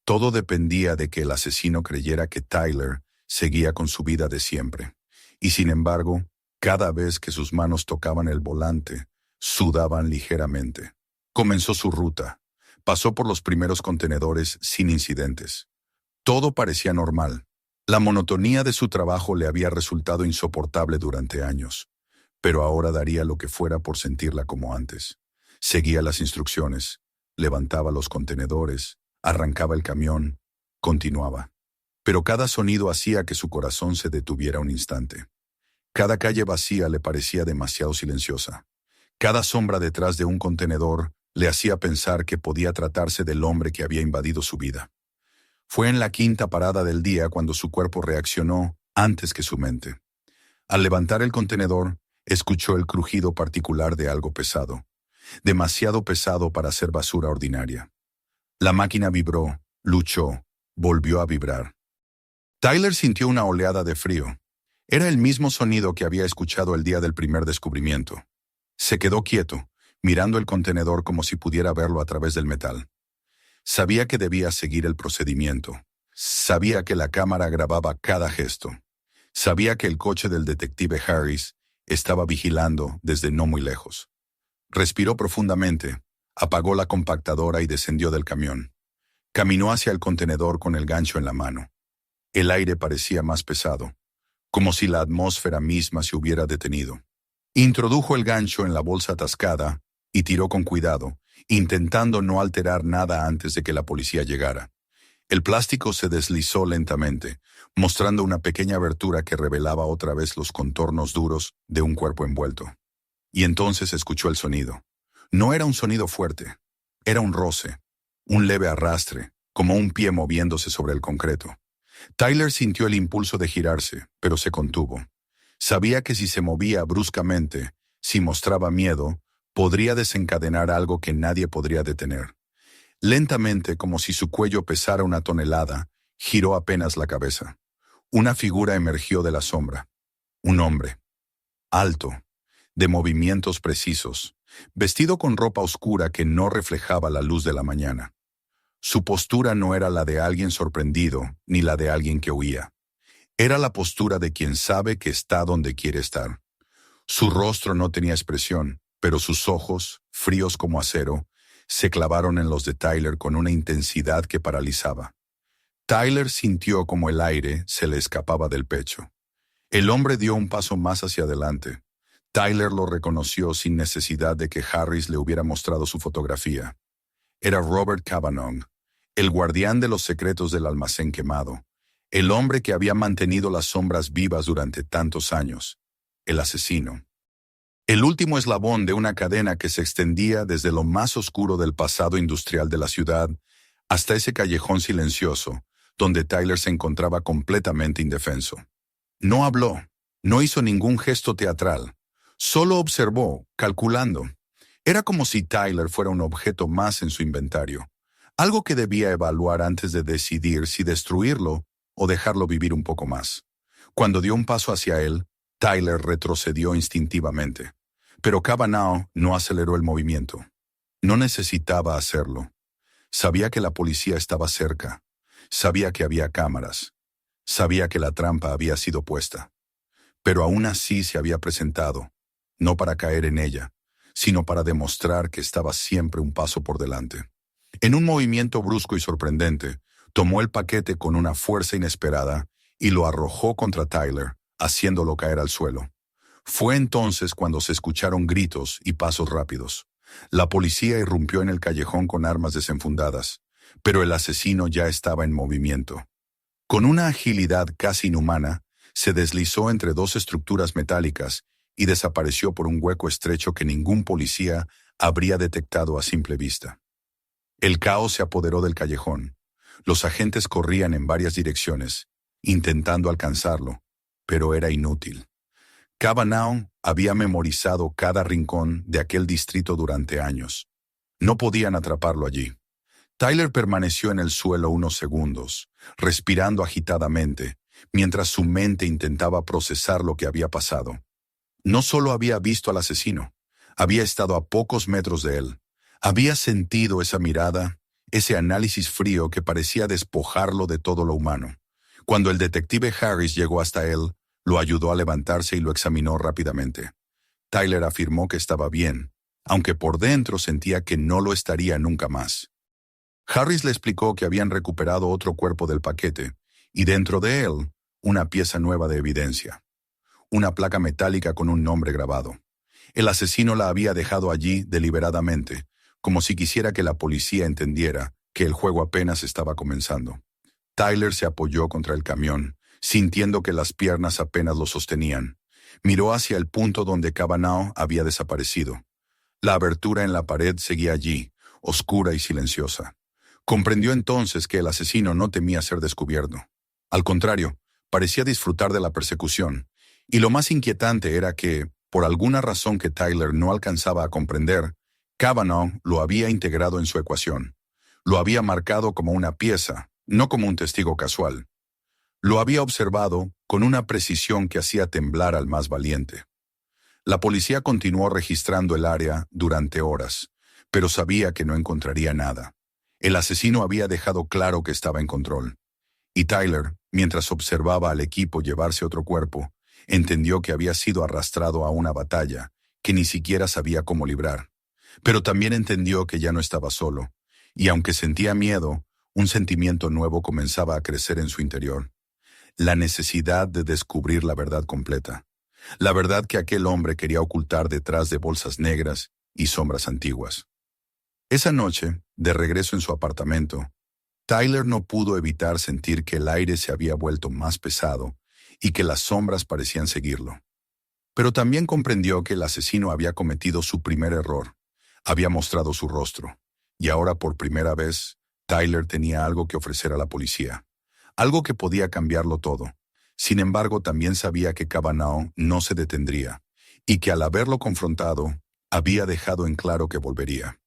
Todo dependía de que el asesino creyera que Tyler seguía con su vida de siempre. Y sin embargo, cada vez que sus manos tocaban el volante, sudaban ligeramente. Comenzó su ruta. Pasó por los primeros contenedores sin incidentes. Todo parecía normal. La monotonía de su trabajo le había resultado insoportable durante años, pero ahora daría lo que fuera por sentirla como antes. Seguía las instrucciones, levantaba los contenedores, arrancaba el camión, continuaba. Pero cada sonido hacía que su corazón se detuviera un instante. Cada calle vacía le parecía demasiado silenciosa. Cada sombra detrás de un contenedor le hacía pensar que podía tratarse del hombre que había invadido su vida. Fue en la quinta parada del día cuando su cuerpo reaccionó antes que su mente. Al levantar el contenedor, escuchó el crujido particular de algo pesado, demasiado pesado para ser basura ordinaria. La máquina vibró, luchó, volvió a vibrar. Tyler sintió una oleada de frío. Era el mismo sonido que había escuchado el día del primer descubrimiento. Se quedó quieto, mirando el contenedor como si pudiera verlo a través del metal. Sabía que debía seguir el procedimiento. Sabía que la cámara grababa cada gesto. Sabía que el coche del detective Harris estaba vigilando desde no muy lejos. Respiró profundamente, apagó la compactadora y descendió del camión. Caminó hacia el contenedor con el gancho en la mano. El aire parecía más pesado, como si la atmósfera misma se hubiera detenido. Introdujo el gancho en la bolsa atascada y tiró con cuidado, intentando no alterar nada antes de que la policía llegara. El plástico se deslizó lentamente, mostrando una pequeña abertura que revelaba otra vez los contornos duros de un cuerpo envuelto. Y entonces escuchó el sonido. No era un sonido fuerte, era un roce, un leve arrastre, como un pie moviéndose sobre el concreto. Tyler sintió el impulso de girarse, pero se contuvo. Sabía que si se movía bruscamente, si mostraba miedo, podría desencadenar algo que nadie podría detener. Lentamente, como si su cuello pesara una tonelada, giró apenas la cabeza. Una figura emergió de la sombra. Un hombre. Alto, de movimientos precisos, vestido con ropa oscura que no reflejaba la luz de la mañana. Su postura no era la de alguien sorprendido, ni la de alguien que huía. Era la postura de quien sabe que está donde quiere estar. Su rostro no tenía expresión, pero sus ojos, fríos como acero, se clavaron en los de Tyler con una intensidad que paralizaba. Tyler sintió como el aire se le escapaba del pecho. El hombre dio un paso más hacia adelante. Tyler lo reconoció sin necesidad de que Harris le hubiera mostrado su fotografía. Era Robert Cavanaugh, el guardián de los secretos del almacén quemado, el hombre que había mantenido las sombras vivas durante tantos años, el asesino. El último eslabón de una cadena que se extendía desde lo más oscuro del pasado industrial de la ciudad hasta ese callejón silencioso, donde Tyler se encontraba completamente indefenso. No habló, no hizo ningún gesto teatral, solo observó, calculando. Era como si Tyler fuera un objeto más en su inventario, algo que debía evaluar antes de decidir si destruirlo o dejarlo vivir un poco más. Cuando dio un paso hacia él, Tyler retrocedió instintivamente, pero Cavanaugh no aceleró el movimiento. No necesitaba hacerlo. Sabía que la policía estaba cerca, sabía que había cámaras, sabía que la trampa había sido puesta. Pero aún así se había presentado, no para caer en ella, sino para demostrar que estaba siempre un paso por delante. En un movimiento brusco y sorprendente, tomó el paquete con una fuerza inesperada y lo arrojó contra Tyler, haciéndolo caer al suelo. Fue entonces cuando se escucharon gritos y pasos rápidos. La policía irrumpió en el callejón con armas desenfundadas, pero el asesino ya estaba en movimiento. Con una agilidad casi inhumana, se deslizó entre dos estructuras metálicas y desapareció por un hueco estrecho que ningún policía habría detectado a simple vista. El caos se apoderó del callejón. Los agentes corrían en varias direcciones, intentando alcanzarlo, pero era inútil. Cavanaugh había memorizado cada rincón de aquel distrito durante años. No podían atraparlo allí. Tyler permaneció en el suelo unos segundos, respirando agitadamente, mientras su mente intentaba procesar lo que había pasado. No solo había visto al asesino, había estado a pocos metros de él. Había sentido esa mirada, ese análisis frío que parecía despojarlo de todo lo humano. Cuando el detective Harris llegó hasta él, lo ayudó a levantarse y lo examinó rápidamente. Tyler afirmó que estaba bien, aunque por dentro sentía que no lo estaría nunca más. Harris le explicó que habían recuperado otro cuerpo del paquete, y dentro de él, una pieza nueva de evidencia. Una placa metálica con un nombre grabado. El asesino la había dejado allí deliberadamente, como si quisiera que la policía entendiera que el juego apenas estaba comenzando. Tyler se apoyó contra el camión, sintiendo que las piernas apenas lo sostenían. Miró hacia el punto donde Cavanaugh había desaparecido. La abertura en la pared seguía allí, oscura y silenciosa. Comprendió entonces que el asesino no temía ser descubierto. Al contrario, parecía disfrutar de la persecución. Y lo más inquietante era que, por alguna razón que Tyler no alcanzaba a comprender, Cavanaugh lo había integrado en su ecuación. Lo había marcado como una pieza, no como un testigo casual. Lo había observado con una precisión que hacía temblar al más valiente. La policía continuó registrando el área durante horas, pero sabía que no encontraría nada. El asesino había dejado claro que estaba en control. Y Tyler, mientras observaba al equipo llevarse otro cuerpo, entendió que había sido arrastrado a una batalla que ni siquiera sabía cómo librar. Pero también entendió que ya no estaba solo, y aunque sentía miedo, un sentimiento nuevo comenzaba a crecer en su interior. La necesidad de descubrir la verdad completa. La verdad que aquel hombre quería ocultar detrás de bolsas negras y sombras antiguas. Esa noche, de regreso en su apartamento, Tyler no pudo evitar sentir que el aire se había vuelto más pesado y que las sombras parecían seguirlo. Pero también comprendió que el asesino había cometido su primer error. Había mostrado su rostro, y ahora por primera vez, Tyler tenía algo que ofrecer a la policía. Algo que podía cambiarlo todo. Sin embargo, también sabía que Cavanaugh no se detendría, y que al haberlo confrontado, había dejado en claro que volvería.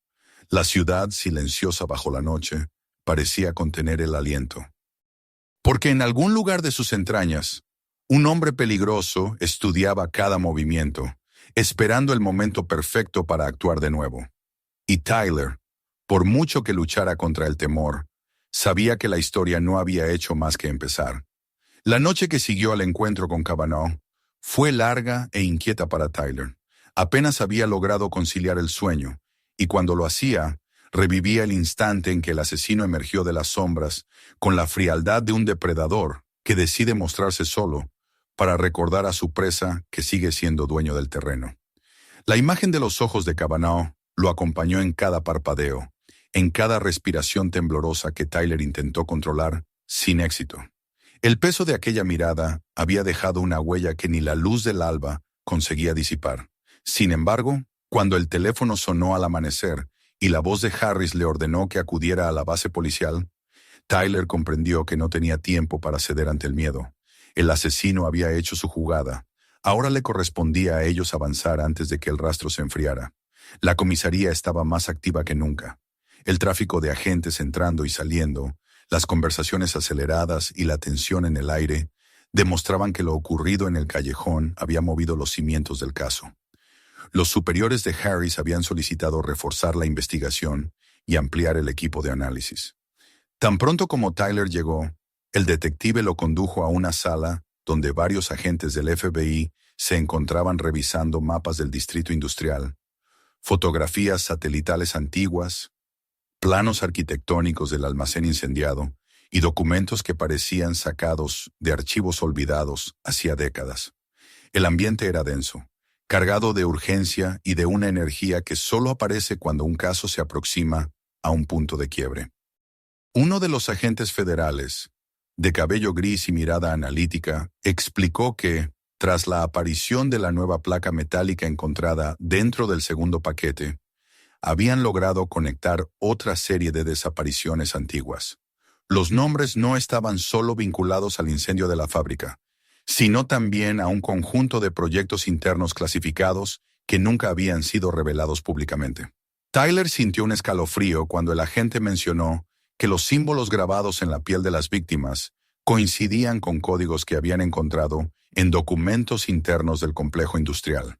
La ciudad, silenciosa bajo la noche, parecía contener el aliento. Porque en algún lugar de sus entrañas, un hombre peligroso estudiaba cada movimiento, esperando el momento perfecto para actuar de nuevo. Y Tyler, por mucho que luchara contra el temor, sabía que la historia no había hecho más que empezar. La noche que siguió al encuentro con Cavanaugh fue larga e inquieta para Tyler. Apenas había logrado conciliar el sueño, y cuando lo hacía, revivía el instante en que el asesino emergió de las sombras con la frialdad de un depredador que decide mostrarse solo para recordar a su presa que sigue siendo dueño del terreno. La imagen de los ojos de Cavanaugh lo acompañó en cada parpadeo, en cada respiración temblorosa que Tyler intentó controlar, sin éxito. El peso de aquella mirada había dejado una huella que ni la luz del alba conseguía disipar. Sin embargo, cuando el teléfono sonó al amanecer y la voz de Harris le ordenó que acudiera a la base policial, Tyler comprendió que no tenía tiempo para ceder ante el miedo. El asesino había hecho su jugada. Ahora le correspondía a ellos avanzar antes de que el rastro se enfriara. La comisaría estaba más activa que nunca. El tráfico de agentes entrando y saliendo, las conversaciones aceleradas y la tensión en el aire demostraban que lo ocurrido en el callejón había movido los cimientos del caso. Los superiores de Harris habían solicitado reforzar la investigación y ampliar el equipo de análisis. Tan pronto como Tyler llegó, el detective lo condujo a una sala donde varios agentes del FBI se encontraban revisando mapas del distrito industrial, fotografías satelitales antiguas, planos arquitectónicos del almacén incendiado y documentos que parecían sacados de archivos olvidados hacía décadas. El ambiente era denso, cargado de urgencia y de una energía que solo aparece cuando un caso se aproxima a un punto de quiebre. Uno de los agentes federales, de cabello gris y mirada analítica, explicó que, tras la aparición de la nueva placa metálica encontrada dentro del segundo paquete, habían logrado conectar otra serie de desapariciones antiguas. Los nombres no estaban solo vinculados al incendio de la fábrica, sino también a un conjunto de proyectos internos clasificados que nunca habían sido revelados públicamente. Tyler sintió un escalofrío cuando el agente mencionó que los símbolos grabados en la piel de las víctimas coincidían con códigos que habían encontrado en documentos internos del complejo industrial.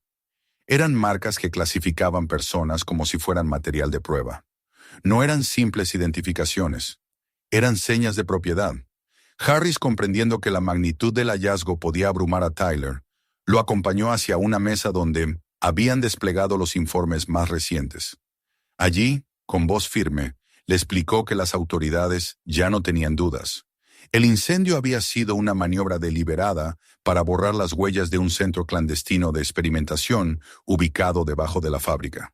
Eran marcas que clasificaban personas como si fueran material de prueba. No eran simples identificaciones, eran señas de propiedad. Harris, comprendiendo que la magnitud del hallazgo podía abrumar a Tyler, lo acompañó hacia una mesa donde habían desplegado los informes más recientes. Allí, con voz firme, le explicó que las autoridades ya no tenían dudas. El incendio había sido una maniobra deliberada para borrar las huellas de un centro clandestino de experimentación ubicado debajo de la fábrica.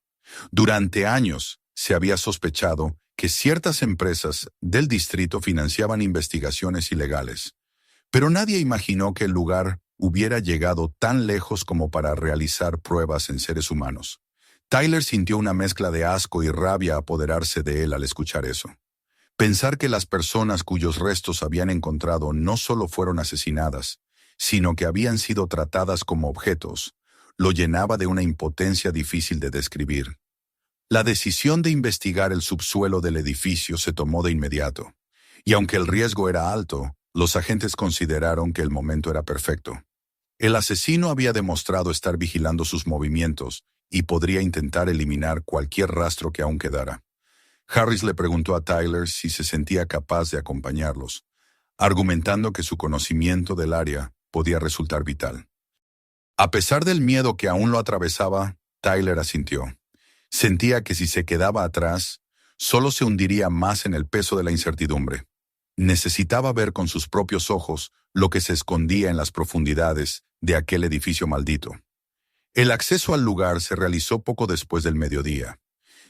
Durante años se había sospechado que ciertas empresas del distrito financiaban investigaciones ilegales, pero nadie imaginó que el lugar hubiera llegado tan lejos como para realizar pruebas en seres humanos. Tyler sintió una mezcla de asco y rabia apoderarse de él al escuchar eso. Pensar que las personas cuyos restos habían encontrado no solo fueron asesinadas, sino que habían sido tratadas como objetos, lo llenaba de una impotencia difícil de describir. La decisión de investigar el subsuelo del edificio se tomó de inmediato, y aunque el riesgo era alto, los agentes consideraron que el momento era perfecto. El asesino había demostrado estar vigilando sus movimientos y podría intentar eliminar cualquier rastro que aún quedara. Harris le preguntó a Tyler si se sentía capaz de acompañarlos, argumentando que su conocimiento del área podía resultar vital. A pesar del miedo que aún lo atravesaba, Tyler asintió. Sentía que si se quedaba atrás, solo se hundiría más en el peso de la incertidumbre. Necesitaba ver con sus propios ojos lo que se escondía en las profundidades de aquel edificio maldito. El acceso al lugar se realizó poco después del mediodía.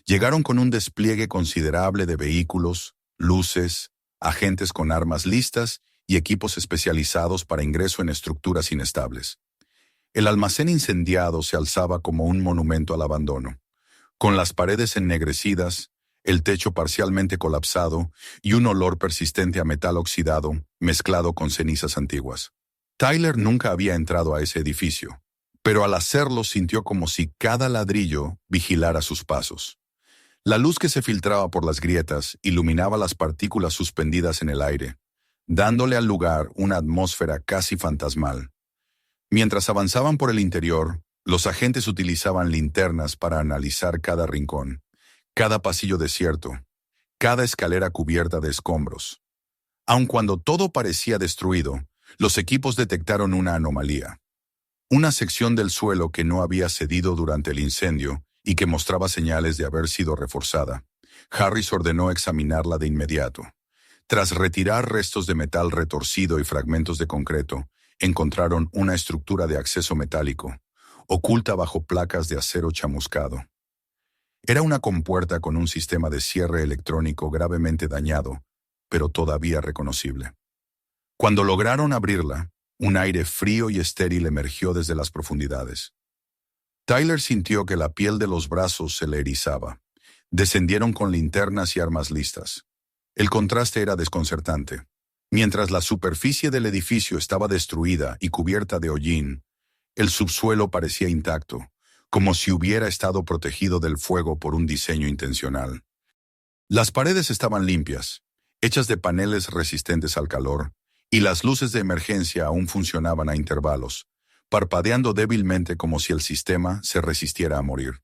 Llegaron con un despliegue considerable de vehículos, luces, agentes con armas listas y equipos especializados para ingreso en estructuras inestables. El almacén incendiado se alzaba como un monumento al abandono, con las paredes ennegrecidas, el techo parcialmente colapsado y un olor persistente a metal oxidado mezclado con cenizas antiguas. Tyler nunca había entrado a ese edificio, pero al hacerlo sintió como si cada ladrillo vigilara sus pasos. La luz que se filtraba por las grietas iluminaba las partículas suspendidas en el aire, dándole al lugar una atmósfera casi fantasmal. Mientras avanzaban por el interior, los agentes utilizaban linternas para analizar cada rincón, cada pasillo desierto, cada escalera cubierta de escombros. Aun cuando todo parecía destruido, los equipos detectaron una anomalía. Una sección del suelo que no había cedido durante el incendio y que mostraba señales de haber sido reforzada. Harris ordenó examinarla de inmediato. Tras retirar restos de metal retorcido y fragmentos de concreto, encontraron una estructura de acceso metálico, oculta bajo placas de acero chamuscado. Era una compuerta con un sistema de cierre electrónico gravemente dañado, pero todavía reconocible. Cuando lograron abrirla, un aire frío y estéril emergió desde las profundidades. Tyler sintió que la piel de los brazos se le erizaba. Descendieron con linternas y armas listas. El contraste era desconcertante. Mientras la superficie del edificio estaba destruida y cubierta de hollín, el subsuelo parecía intacto, como si hubiera estado protegido del fuego por un diseño intencional. Las paredes estaban limpias, hechas de paneles resistentes al calor, y las luces de emergencia aún funcionaban a intervalos, parpadeando débilmente como si el sistema se resistiera a morir.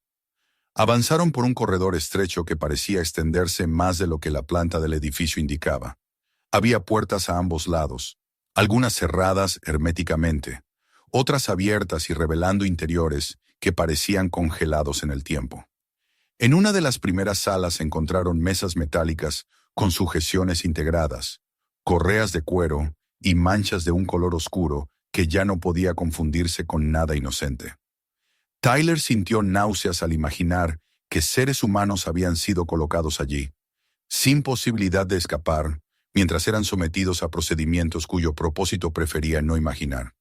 Avanzaron por un corredor estrecho que parecía extenderse más de lo que la planta del edificio indicaba. Había puertas a ambos lados, algunas cerradas herméticamente, otras abiertas y revelando interiores que parecían congelados en el tiempo. En una de las primeras salas encontraron mesas metálicas con sujeciones integradas, correas de cuero y manchas de un color oscuro que ya no podía confundirse con nada inocente. Tyler sintió náuseas al imaginar que seres humanos habían sido colocados allí, sin posibilidad de escapar, mientras eran sometidos a procedimientos cuyo propósito prefería no imaginar.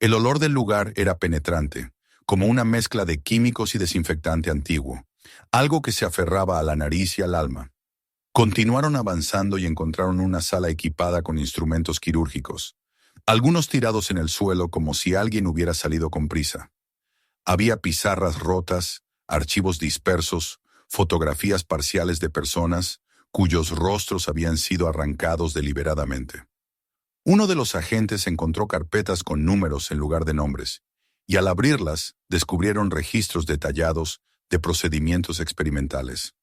El olor del lugar era penetrante, como una mezcla de químicos y desinfectante antiguo, algo que se aferraba a la nariz y al alma. Continuaron avanzando y encontraron una sala equipada con instrumentos quirúrgicos, algunos tirados en el suelo como si alguien hubiera salido con prisa. Había pizarras rotas, archivos dispersos, fotografías parciales de personas cuyos rostros habían sido arrancados deliberadamente. Uno de los agentes encontró carpetas con números en lugar de nombres, y al abrirlas descubrieron registros detallados de procedimientos experimentales.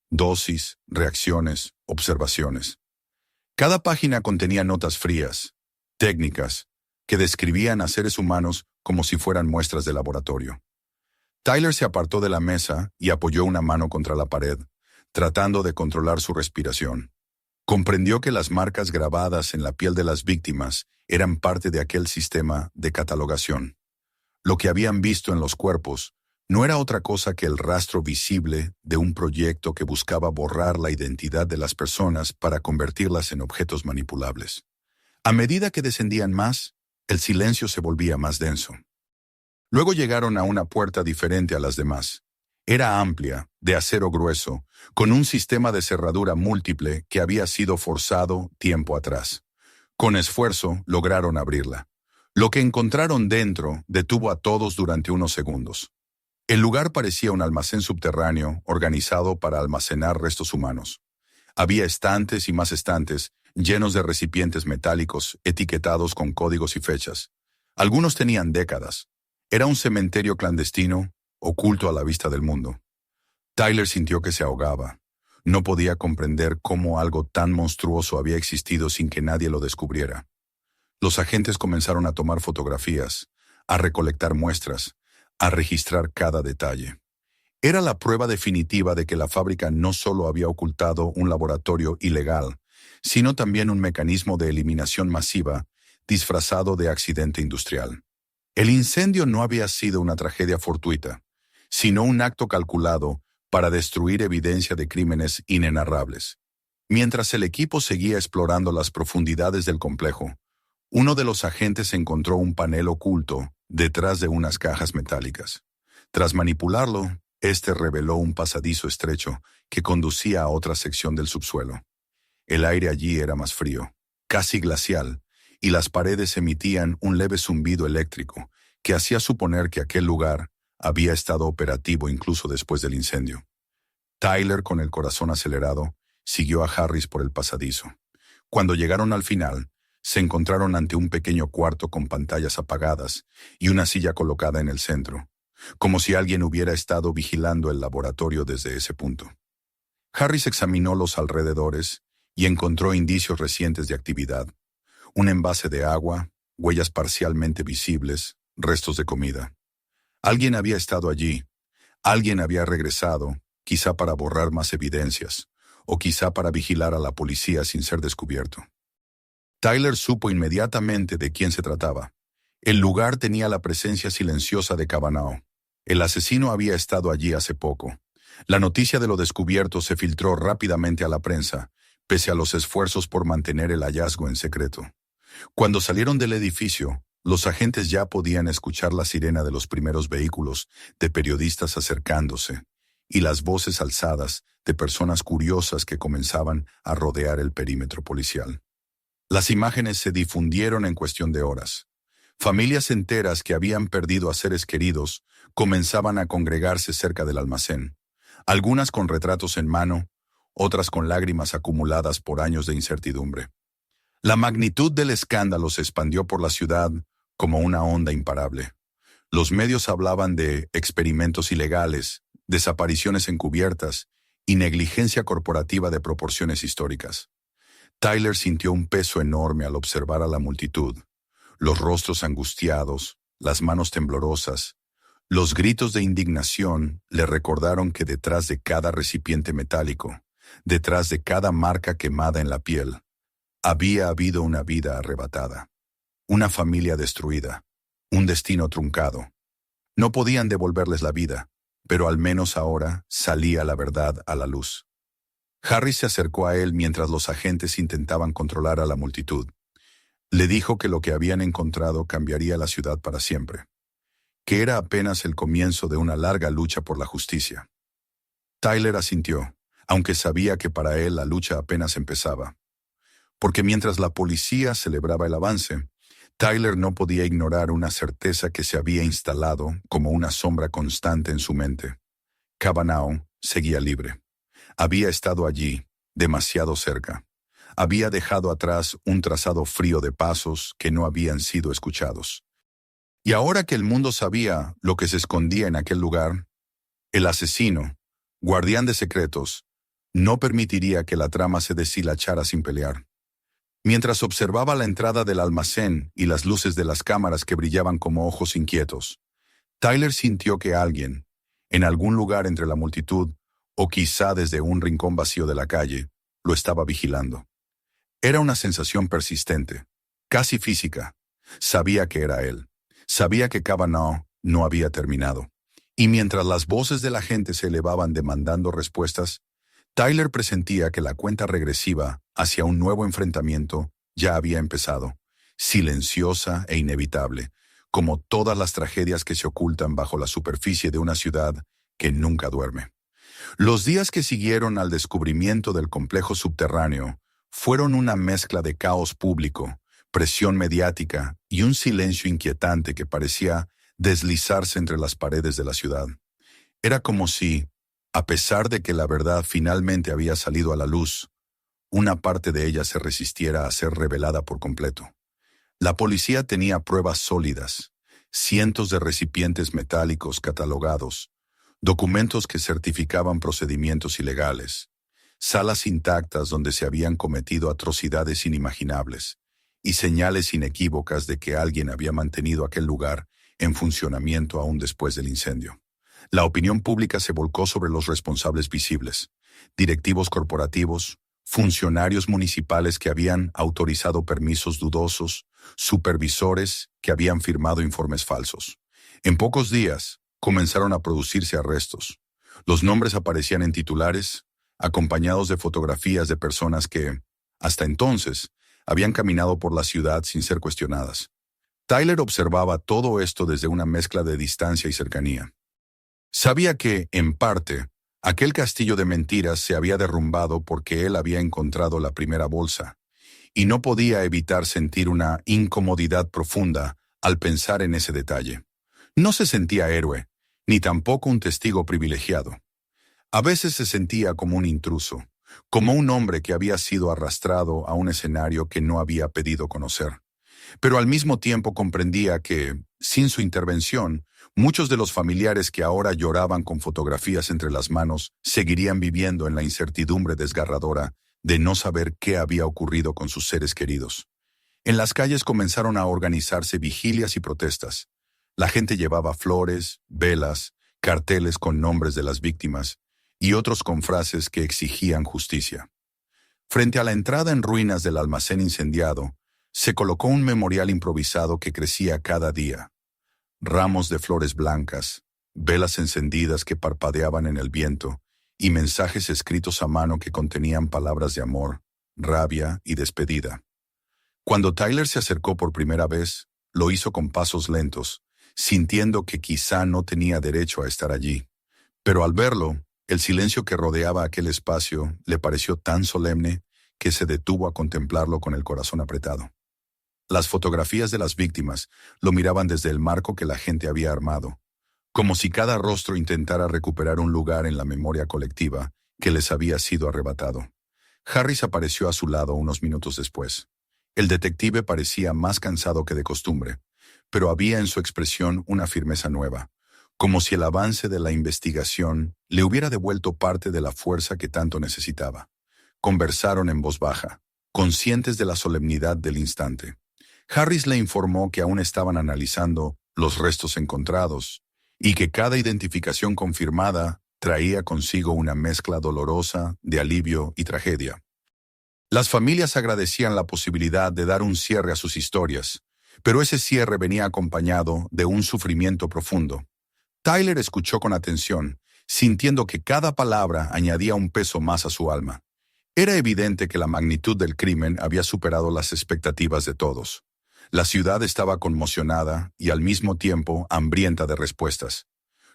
Dosis, reacciones, observaciones. Cada página contenía notas frías, técnicas, que describían a seres humanos como si fueran muestras de laboratorio. Tyler se apartó de la mesa y apoyó una mano contra la pared, tratando de controlar su respiración. Comprendió que las marcas grabadas en la piel de las víctimas eran parte de aquel sistema de catalogación. Lo que habían visto en los cuerpos no era otra cosa que el rastro visible de un proyecto que buscaba borrar la identidad de las personas para convertirlas en objetos manipulables. A medida que descendían más, el silencio se volvía más denso. Luego llegaron a una puerta diferente a las demás. Era amplia, de acero grueso, con un sistema de cerradura múltiple que había sido forzado tiempo atrás. Con esfuerzo lograron abrirla. Lo que encontraron dentro detuvo a todos durante unos segundos. El lugar parecía un almacén subterráneo organizado para almacenar restos humanos. Había estantes y más estantes, llenos de recipientes metálicos etiquetados con códigos y fechas. Algunos tenían décadas. Era un cementerio clandestino, oculto a la vista del mundo. Tyler sintió que se ahogaba. No podía comprender cómo algo tan monstruoso había existido sin que nadie lo descubriera. Los agentes comenzaron a tomar fotografías, a recolectar muestras, a registrar cada detalle. Era la prueba definitiva de que la fábrica no solo había ocultado un laboratorio ilegal, sino también un mecanismo de eliminación masiva disfrazado de accidente industrial. El incendio no había sido una tragedia fortuita, sino un acto calculado para destruir evidencia de crímenes inenarrables. Mientras el equipo seguía explorando las profundidades del complejo, uno de los agentes encontró un panel oculto detrás de unas cajas metálicas. Tras manipularlo, este reveló un pasadizo estrecho que conducía a otra sección del subsuelo. El aire allí era más frío, casi glacial, y las paredes emitían un leve zumbido eléctrico que hacía suponer que aquel lugar había estado operativo incluso después del incendio. Tyler, con el corazón acelerado, siguió a Harris por el pasadizo. Cuando llegaron al final, se encontraron ante un pequeño cuarto con pantallas apagadas y una silla colocada en el centro, como si alguien hubiera estado vigilando el laboratorio desde ese punto. Harris examinó los alrededores y encontró indicios recientes de actividad. Un envase de agua, huellas parcialmente visibles, restos de comida. Alguien había estado allí. Alguien había regresado, quizá para borrar más evidencias, o quizá para vigilar a la policía sin ser descubierto. Tyler supo inmediatamente de quién se trataba. El lugar tenía la presencia silenciosa de Kavanaugh. El asesino había estado allí hace poco. La noticia de lo descubierto se filtró rápidamente a la prensa, pese a los esfuerzos por mantener el hallazgo en secreto. Cuando salieron del edificio, los agentes ya podían escuchar la sirena de los primeros vehículos de periodistas acercándose y las voces alzadas de personas curiosas que comenzaban a rodear el perímetro policial. Las imágenes se difundieron en cuestión de horas. Familias enteras que habían perdido a seres queridos comenzaban a congregarse cerca del almacén, algunas con retratos en mano, otras con lágrimas acumuladas por años de incertidumbre. La magnitud del escándalo se expandió por la ciudad como una onda imparable. Los medios hablaban de experimentos ilegales, desapariciones encubiertas y negligencia corporativa de proporciones históricas. Tyler sintió un peso enorme al observar a la multitud, los rostros angustiados, las manos temblorosas, los gritos de indignación le recordaron que detrás de cada recipiente metálico, detrás de cada marca quemada en la piel, había habido una vida arrebatada, una familia destruida, un destino truncado. No podían devolverles la vida, pero al menos ahora salía la verdad a la luz. Harry se acercó a él mientras los agentes intentaban controlar a la multitud. Le dijo que lo que habían encontrado cambiaría la ciudad para siempre, que era apenas el comienzo de una larga lucha por la justicia. Tyler asintió, aunque sabía que para él la lucha apenas empezaba. Porque mientras la policía celebraba el avance, Tyler no podía ignorar una certeza que se había instalado como una sombra constante en su mente. Kavanaugh seguía libre. Había estado allí, demasiado cerca. Había dejado atrás un trazado frío de pasos que no habían sido escuchados. Y ahora que el mundo sabía lo que se escondía en aquel lugar, el asesino, guardián de secretos, no permitiría que la trama se deshilachara sin pelear. Mientras observaba la entrada del almacén y las luces de las cámaras que brillaban como ojos inquietos, Tyler sintió que alguien, en algún lugar entre la multitud, o quizá desde un rincón vacío de la calle, lo estaba vigilando. Era una sensación persistente, casi física. Sabía que era él. Sabía que Kavanaugh no había terminado. Y mientras las voces de la gente se elevaban demandando respuestas, Tyler presentía que la cuenta regresiva hacia un nuevo enfrentamiento ya había empezado, silenciosa e inevitable, como todas las tragedias que se ocultan bajo la superficie de una ciudad que nunca duerme. Los días que siguieron al descubrimiento del complejo subterráneo fueron una mezcla de caos público, presión mediática y un silencio inquietante que parecía deslizarse entre las paredes de la ciudad. Era como si, a pesar de que la verdad finalmente había salido a la luz, una parte de ella se resistiera a ser revelada por completo. La policía tenía pruebas sólidas, cientos de recipientes metálicos catalogados, documentos que certificaban procedimientos ilegales, salas intactas donde se habían cometido atrocidades inimaginables, y señales inequívocas de que alguien había mantenido aquel lugar en funcionamiento aún después del incendio. La opinión pública se volcó sobre los responsables visibles, directivos corporativos, funcionarios municipales que habían autorizado permisos dudosos, supervisores que habían firmado informes falsos. En pocos días, comenzaron a producirse arrestos. Los nombres aparecían en titulares, acompañados de fotografías de personas que, hasta entonces, habían caminado por la ciudad sin ser cuestionadas. Tyler observaba todo esto desde una mezcla de distancia y cercanía. Sabía que, en parte, aquel castillo de mentiras se había derrumbado porque él había encontrado la primera bolsa, y no podía evitar sentir una incomodidad profunda al pensar en ese detalle. No se sentía héroe, ni tampoco un testigo privilegiado. A veces se sentía como un intruso, como un hombre que había sido arrastrado a un escenario que no había pedido conocer. Pero al mismo tiempo comprendía que, sin su intervención, muchos de los familiares que ahora lloraban con fotografías entre las manos seguirían viviendo en la incertidumbre desgarradora de no saber qué había ocurrido con sus seres queridos. En las calles comenzaron a organizarse vigilias y protestas. La gente llevaba flores, velas, carteles con nombres de las víctimas y otros con frases que exigían justicia. Frente a la entrada en ruinas del almacén incendiado, se colocó un memorial improvisado que crecía cada día. Ramos de flores blancas, velas encendidas que parpadeaban en el viento y mensajes escritos a mano que contenían palabras de amor, rabia y despedida. Cuando Tyler se acercó por primera vez, lo hizo con pasos lentos, sintiendo que quizá no tenía derecho a estar allí. Pero al verlo, el silencio que rodeaba aquel espacio le pareció tan solemne que se detuvo a contemplarlo con el corazón apretado. Las fotografías de las víctimas lo miraban desde el marco que la gente había armado, como si cada rostro intentara recuperar un lugar en la memoria colectiva que les había sido arrebatado. Harris apareció a su lado unos minutos después. El detective parecía más cansado que de costumbre, pero había en su expresión una firmeza nueva, como si el avance de la investigación le hubiera devuelto parte de la fuerza que tanto necesitaba. Conversaron en voz baja, conscientes de la solemnidad del instante. Harris le informó que aún estaban analizando los restos encontrados, y que cada identificación confirmada traía consigo una mezcla dolorosa de alivio y tragedia. Las familias agradecían la posibilidad de dar un cierre a sus historias, pero ese cierre venía acompañado de un sufrimiento profundo. Tyler escuchó con atención, sintiendo que cada palabra añadía un peso más a su alma. Era evidente que la magnitud del crimen había superado las expectativas de todos. La ciudad estaba conmocionada y al mismo tiempo hambrienta de respuestas.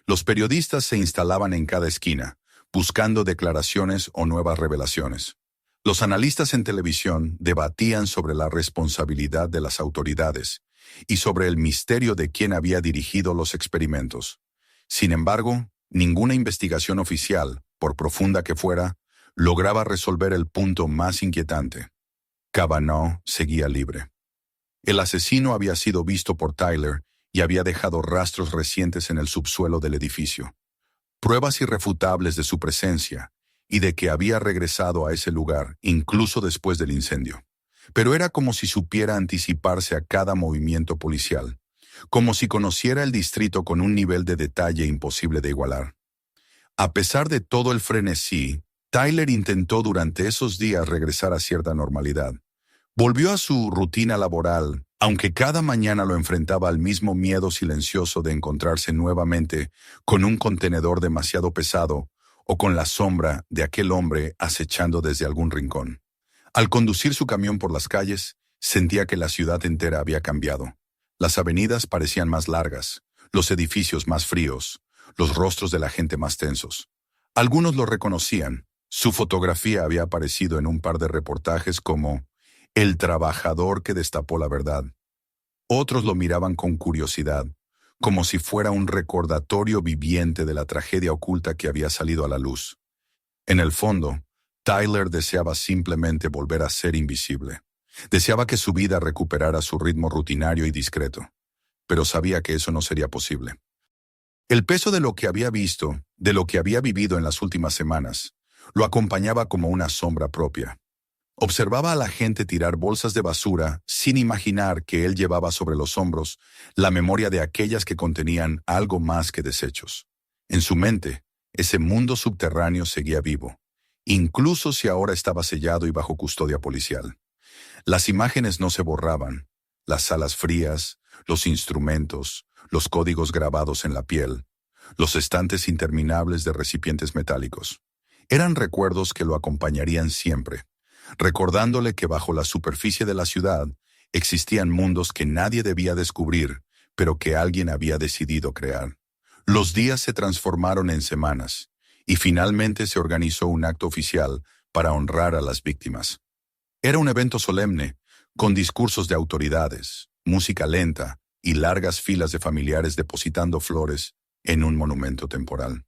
Los periodistas se instalaban en cada esquina, buscando declaraciones o nuevas revelaciones. Los analistas en televisión debatían sobre la responsabilidad de las autoridades y sobre el misterio de quién había dirigido los experimentos. Sin embargo, ninguna investigación oficial, por profunda que fuera, lograba resolver el punto más inquietante. Kavanaugh seguía libre. El asesino había sido visto por Tyler y había dejado rastros recientes en el subsuelo del edificio. Pruebas irrefutables de su presencia y de que había regresado a ese lugar, incluso después del incendio. Pero era como si supiera anticiparse a cada movimiento policial, como si conociera el distrito con un nivel de detalle imposible de igualar. A pesar de todo el frenesí, Tyler intentó durante esos días regresar a cierta normalidad. Volvió a su rutina laboral, aunque cada mañana lo enfrentaba al mismo miedo silencioso de encontrarse nuevamente con un contenedor demasiado pesado o con la sombra de aquel hombre acechando desde algún rincón. Al conducir su camión por las calles, sentía que la ciudad entera había cambiado. Las avenidas parecían más largas, los edificios más fríos, los rostros de la gente más tensos. Algunos lo reconocían. Su fotografía había aparecido en un par de reportajes como "el trabajador que destapó la verdad". Otros lo miraban con curiosidad, como si fuera un recordatorio viviente de la tragedia oculta que había salido a la luz. En el fondo, Tyler deseaba simplemente volver a ser invisible. Deseaba que su vida recuperara su ritmo rutinario y discreto, pero sabía que eso no sería posible. El peso de lo que había visto, de lo que había vivido en las últimas semanas, lo acompañaba como una sombra propia. Observaba a la gente tirar bolsas de basura sin imaginar que él llevaba sobre los hombros la memoria de aquellas que contenían algo más que desechos. En su mente, ese mundo subterráneo seguía vivo, incluso si ahora estaba sellado y bajo custodia policial. Las imágenes no se borraban, las salas frías, los instrumentos, los códigos grabados en la piel, los estantes interminables de recipientes metálicos. Eran recuerdos que lo acompañarían siempre, recordándole que bajo la superficie de la ciudad existían mundos que nadie debía descubrir, pero que alguien había decidido crear. Los días se transformaron en semanas, y finalmente se organizó un acto oficial para honrar a las víctimas. Era un evento solemne, con discursos de autoridades, música lenta y largas filas de familiares depositando flores en un monumento temporal.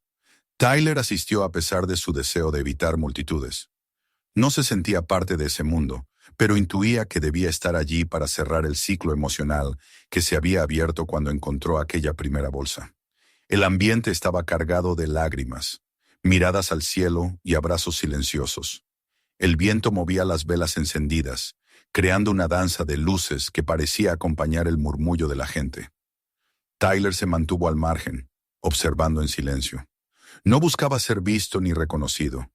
Tyler asistió a pesar de su deseo de evitar multitudes. No se sentía parte de ese mundo, pero intuía que debía estar allí para cerrar el ciclo emocional que se había abierto cuando encontró aquella primera bolsa. El ambiente estaba cargado de lágrimas, miradas al cielo y abrazos silenciosos. El viento movía las velas encendidas, creando una danza de luces que parecía acompañar el murmullo de la gente. Tyler se mantuvo al margen, observando en silencio. No buscaba ser visto ni reconocido.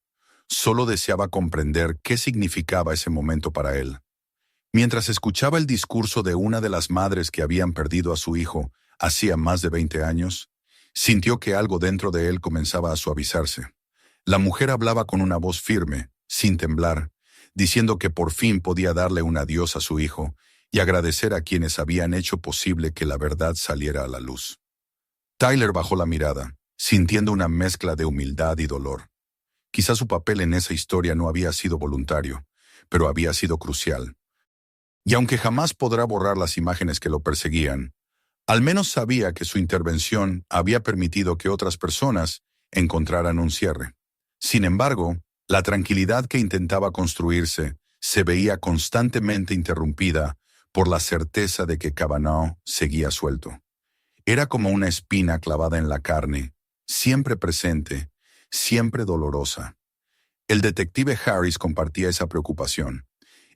Solo deseaba comprender qué significaba ese momento para él. Mientras escuchaba el discurso de una de las madres que habían perdido a su hijo hacía más de 20 años, sintió que algo dentro de él comenzaba a suavizarse. La mujer hablaba con una voz firme, sin temblar, diciendo que por fin podía darle un adiós a su hijo y agradecer a quienes habían hecho posible que la verdad saliera a la luz. Tyler bajó la mirada, sintiendo una mezcla de humildad y dolor. Quizá su papel en esa historia no había sido voluntario, pero había sido crucial. Y aunque jamás podrá borrar las imágenes que lo perseguían, al menos sabía que su intervención había permitido que otras personas encontraran un cierre. Sin embargo, la tranquilidad que intentaba construirse se veía constantemente interrumpida por la certeza de que Kavanaugh seguía suelto. Era como una espina clavada en la carne, siempre presente, siempre dolorosa. El detective Harris compartía esa preocupación.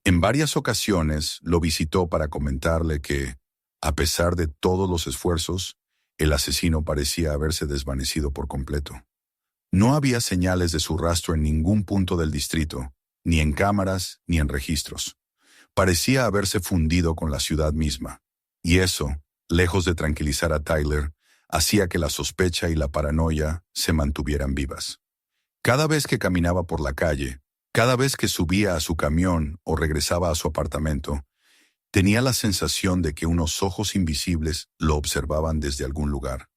En varias ocasiones lo visitó para comentarle que, A pesar de todos los esfuerzos, el asesino parecía haberse desvanecido por completo. No había señales de su rastro en ningún punto del distrito, ni en cámaras ni en registros. Parecía haberse fundido con la ciudad misma. Y eso, lejos de tranquilizar a Tyler, hacía que la sospecha y la paranoia se mantuvieran vivas. Cada vez que caminaba por la calle, cada vez que subía a su camión o regresaba a su apartamento, tenía la sensación de que unos ojos invisibles lo observaban desde algún lugar.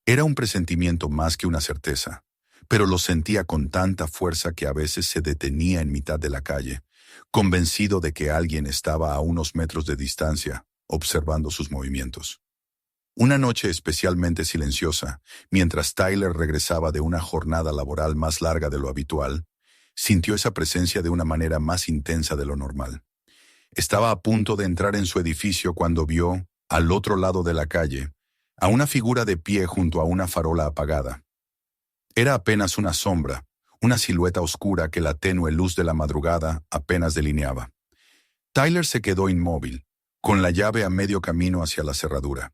Era un presentimiento más que una certeza, pero lo sentía con tanta fuerza que a veces se detenía en mitad de la calle, convencido de que alguien estaba a unos metros de distancia, observando sus movimientos. Una noche especialmente silenciosa, mientras Tyler regresaba de una jornada laboral más larga de lo habitual, sintió esa presencia de una manera más intensa de lo normal. Estaba a punto de entrar en su edificio cuando vio, al otro lado de la calle, a una figura de pie junto a una farola apagada. Era apenas una sombra, una silueta oscura que la tenue luz de la madrugada apenas delineaba. Tyler se quedó inmóvil, con la llave a medio camino hacia la cerradura.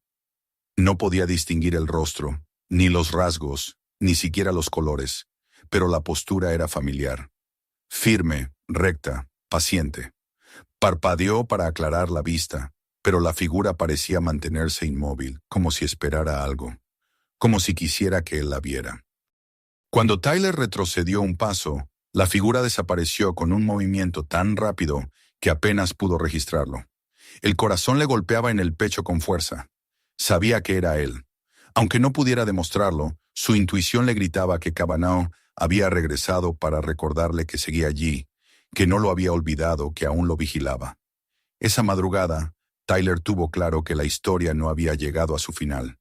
No podía distinguir el rostro, ni los rasgos, ni siquiera los colores, pero la postura era familiar. Firme, recta, paciente. Parpadeó para aclarar la vista, pero la figura parecía mantenerse inmóvil, como si esperara algo, como si quisiera que él la viera. Cuando Tyler retrocedió un paso, la figura desapareció con un movimiento tan rápido que apenas pudo registrarlo. El corazón le golpeaba en el pecho con fuerza. Sabía que era él. Aunque no pudiera demostrarlo, su intuición le gritaba que Cavanaugh había regresado para recordarle que seguía allí, que no lo había olvidado, que aún lo vigilaba. Esa madrugada, Tyler tuvo claro que la historia no había llegado a su final.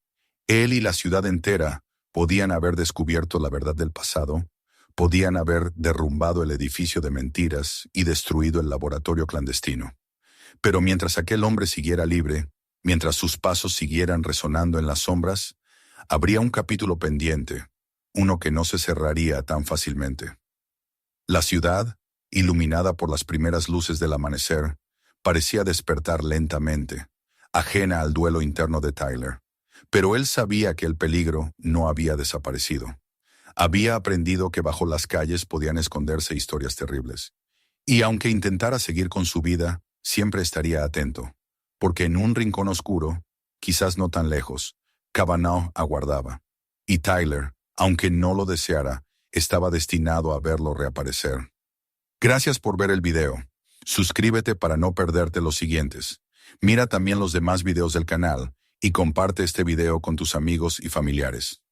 Él y la ciudad entera podían haber descubierto la verdad del pasado, podían haber derrumbado el edificio de mentiras y destruido el laboratorio clandestino. Pero mientras aquel hombre siguiera libre, mientras sus pasos siguieran resonando en las sombras, habría un capítulo pendiente, uno que no se cerraría tan fácilmente. La ciudad, iluminada por las primeras luces del amanecer, parecía despertar lentamente, ajena al duelo interno de Tyler. Pero él sabía que el peligro no había desaparecido. Había aprendido que bajo las calles podían esconderse historias terribles. Y aunque intentara seguir con su vida, siempre estaría atento, porque en un rincón oscuro, quizás no tan lejos, Cavanaugh aguardaba. Y Tyler, aunque no lo deseara, estaba destinado a verlo reaparecer. Gracias por ver el video. Suscríbete para no perderte los siguientes. Mira también los demás videos del canal y comparte este video con tus amigos y familiares.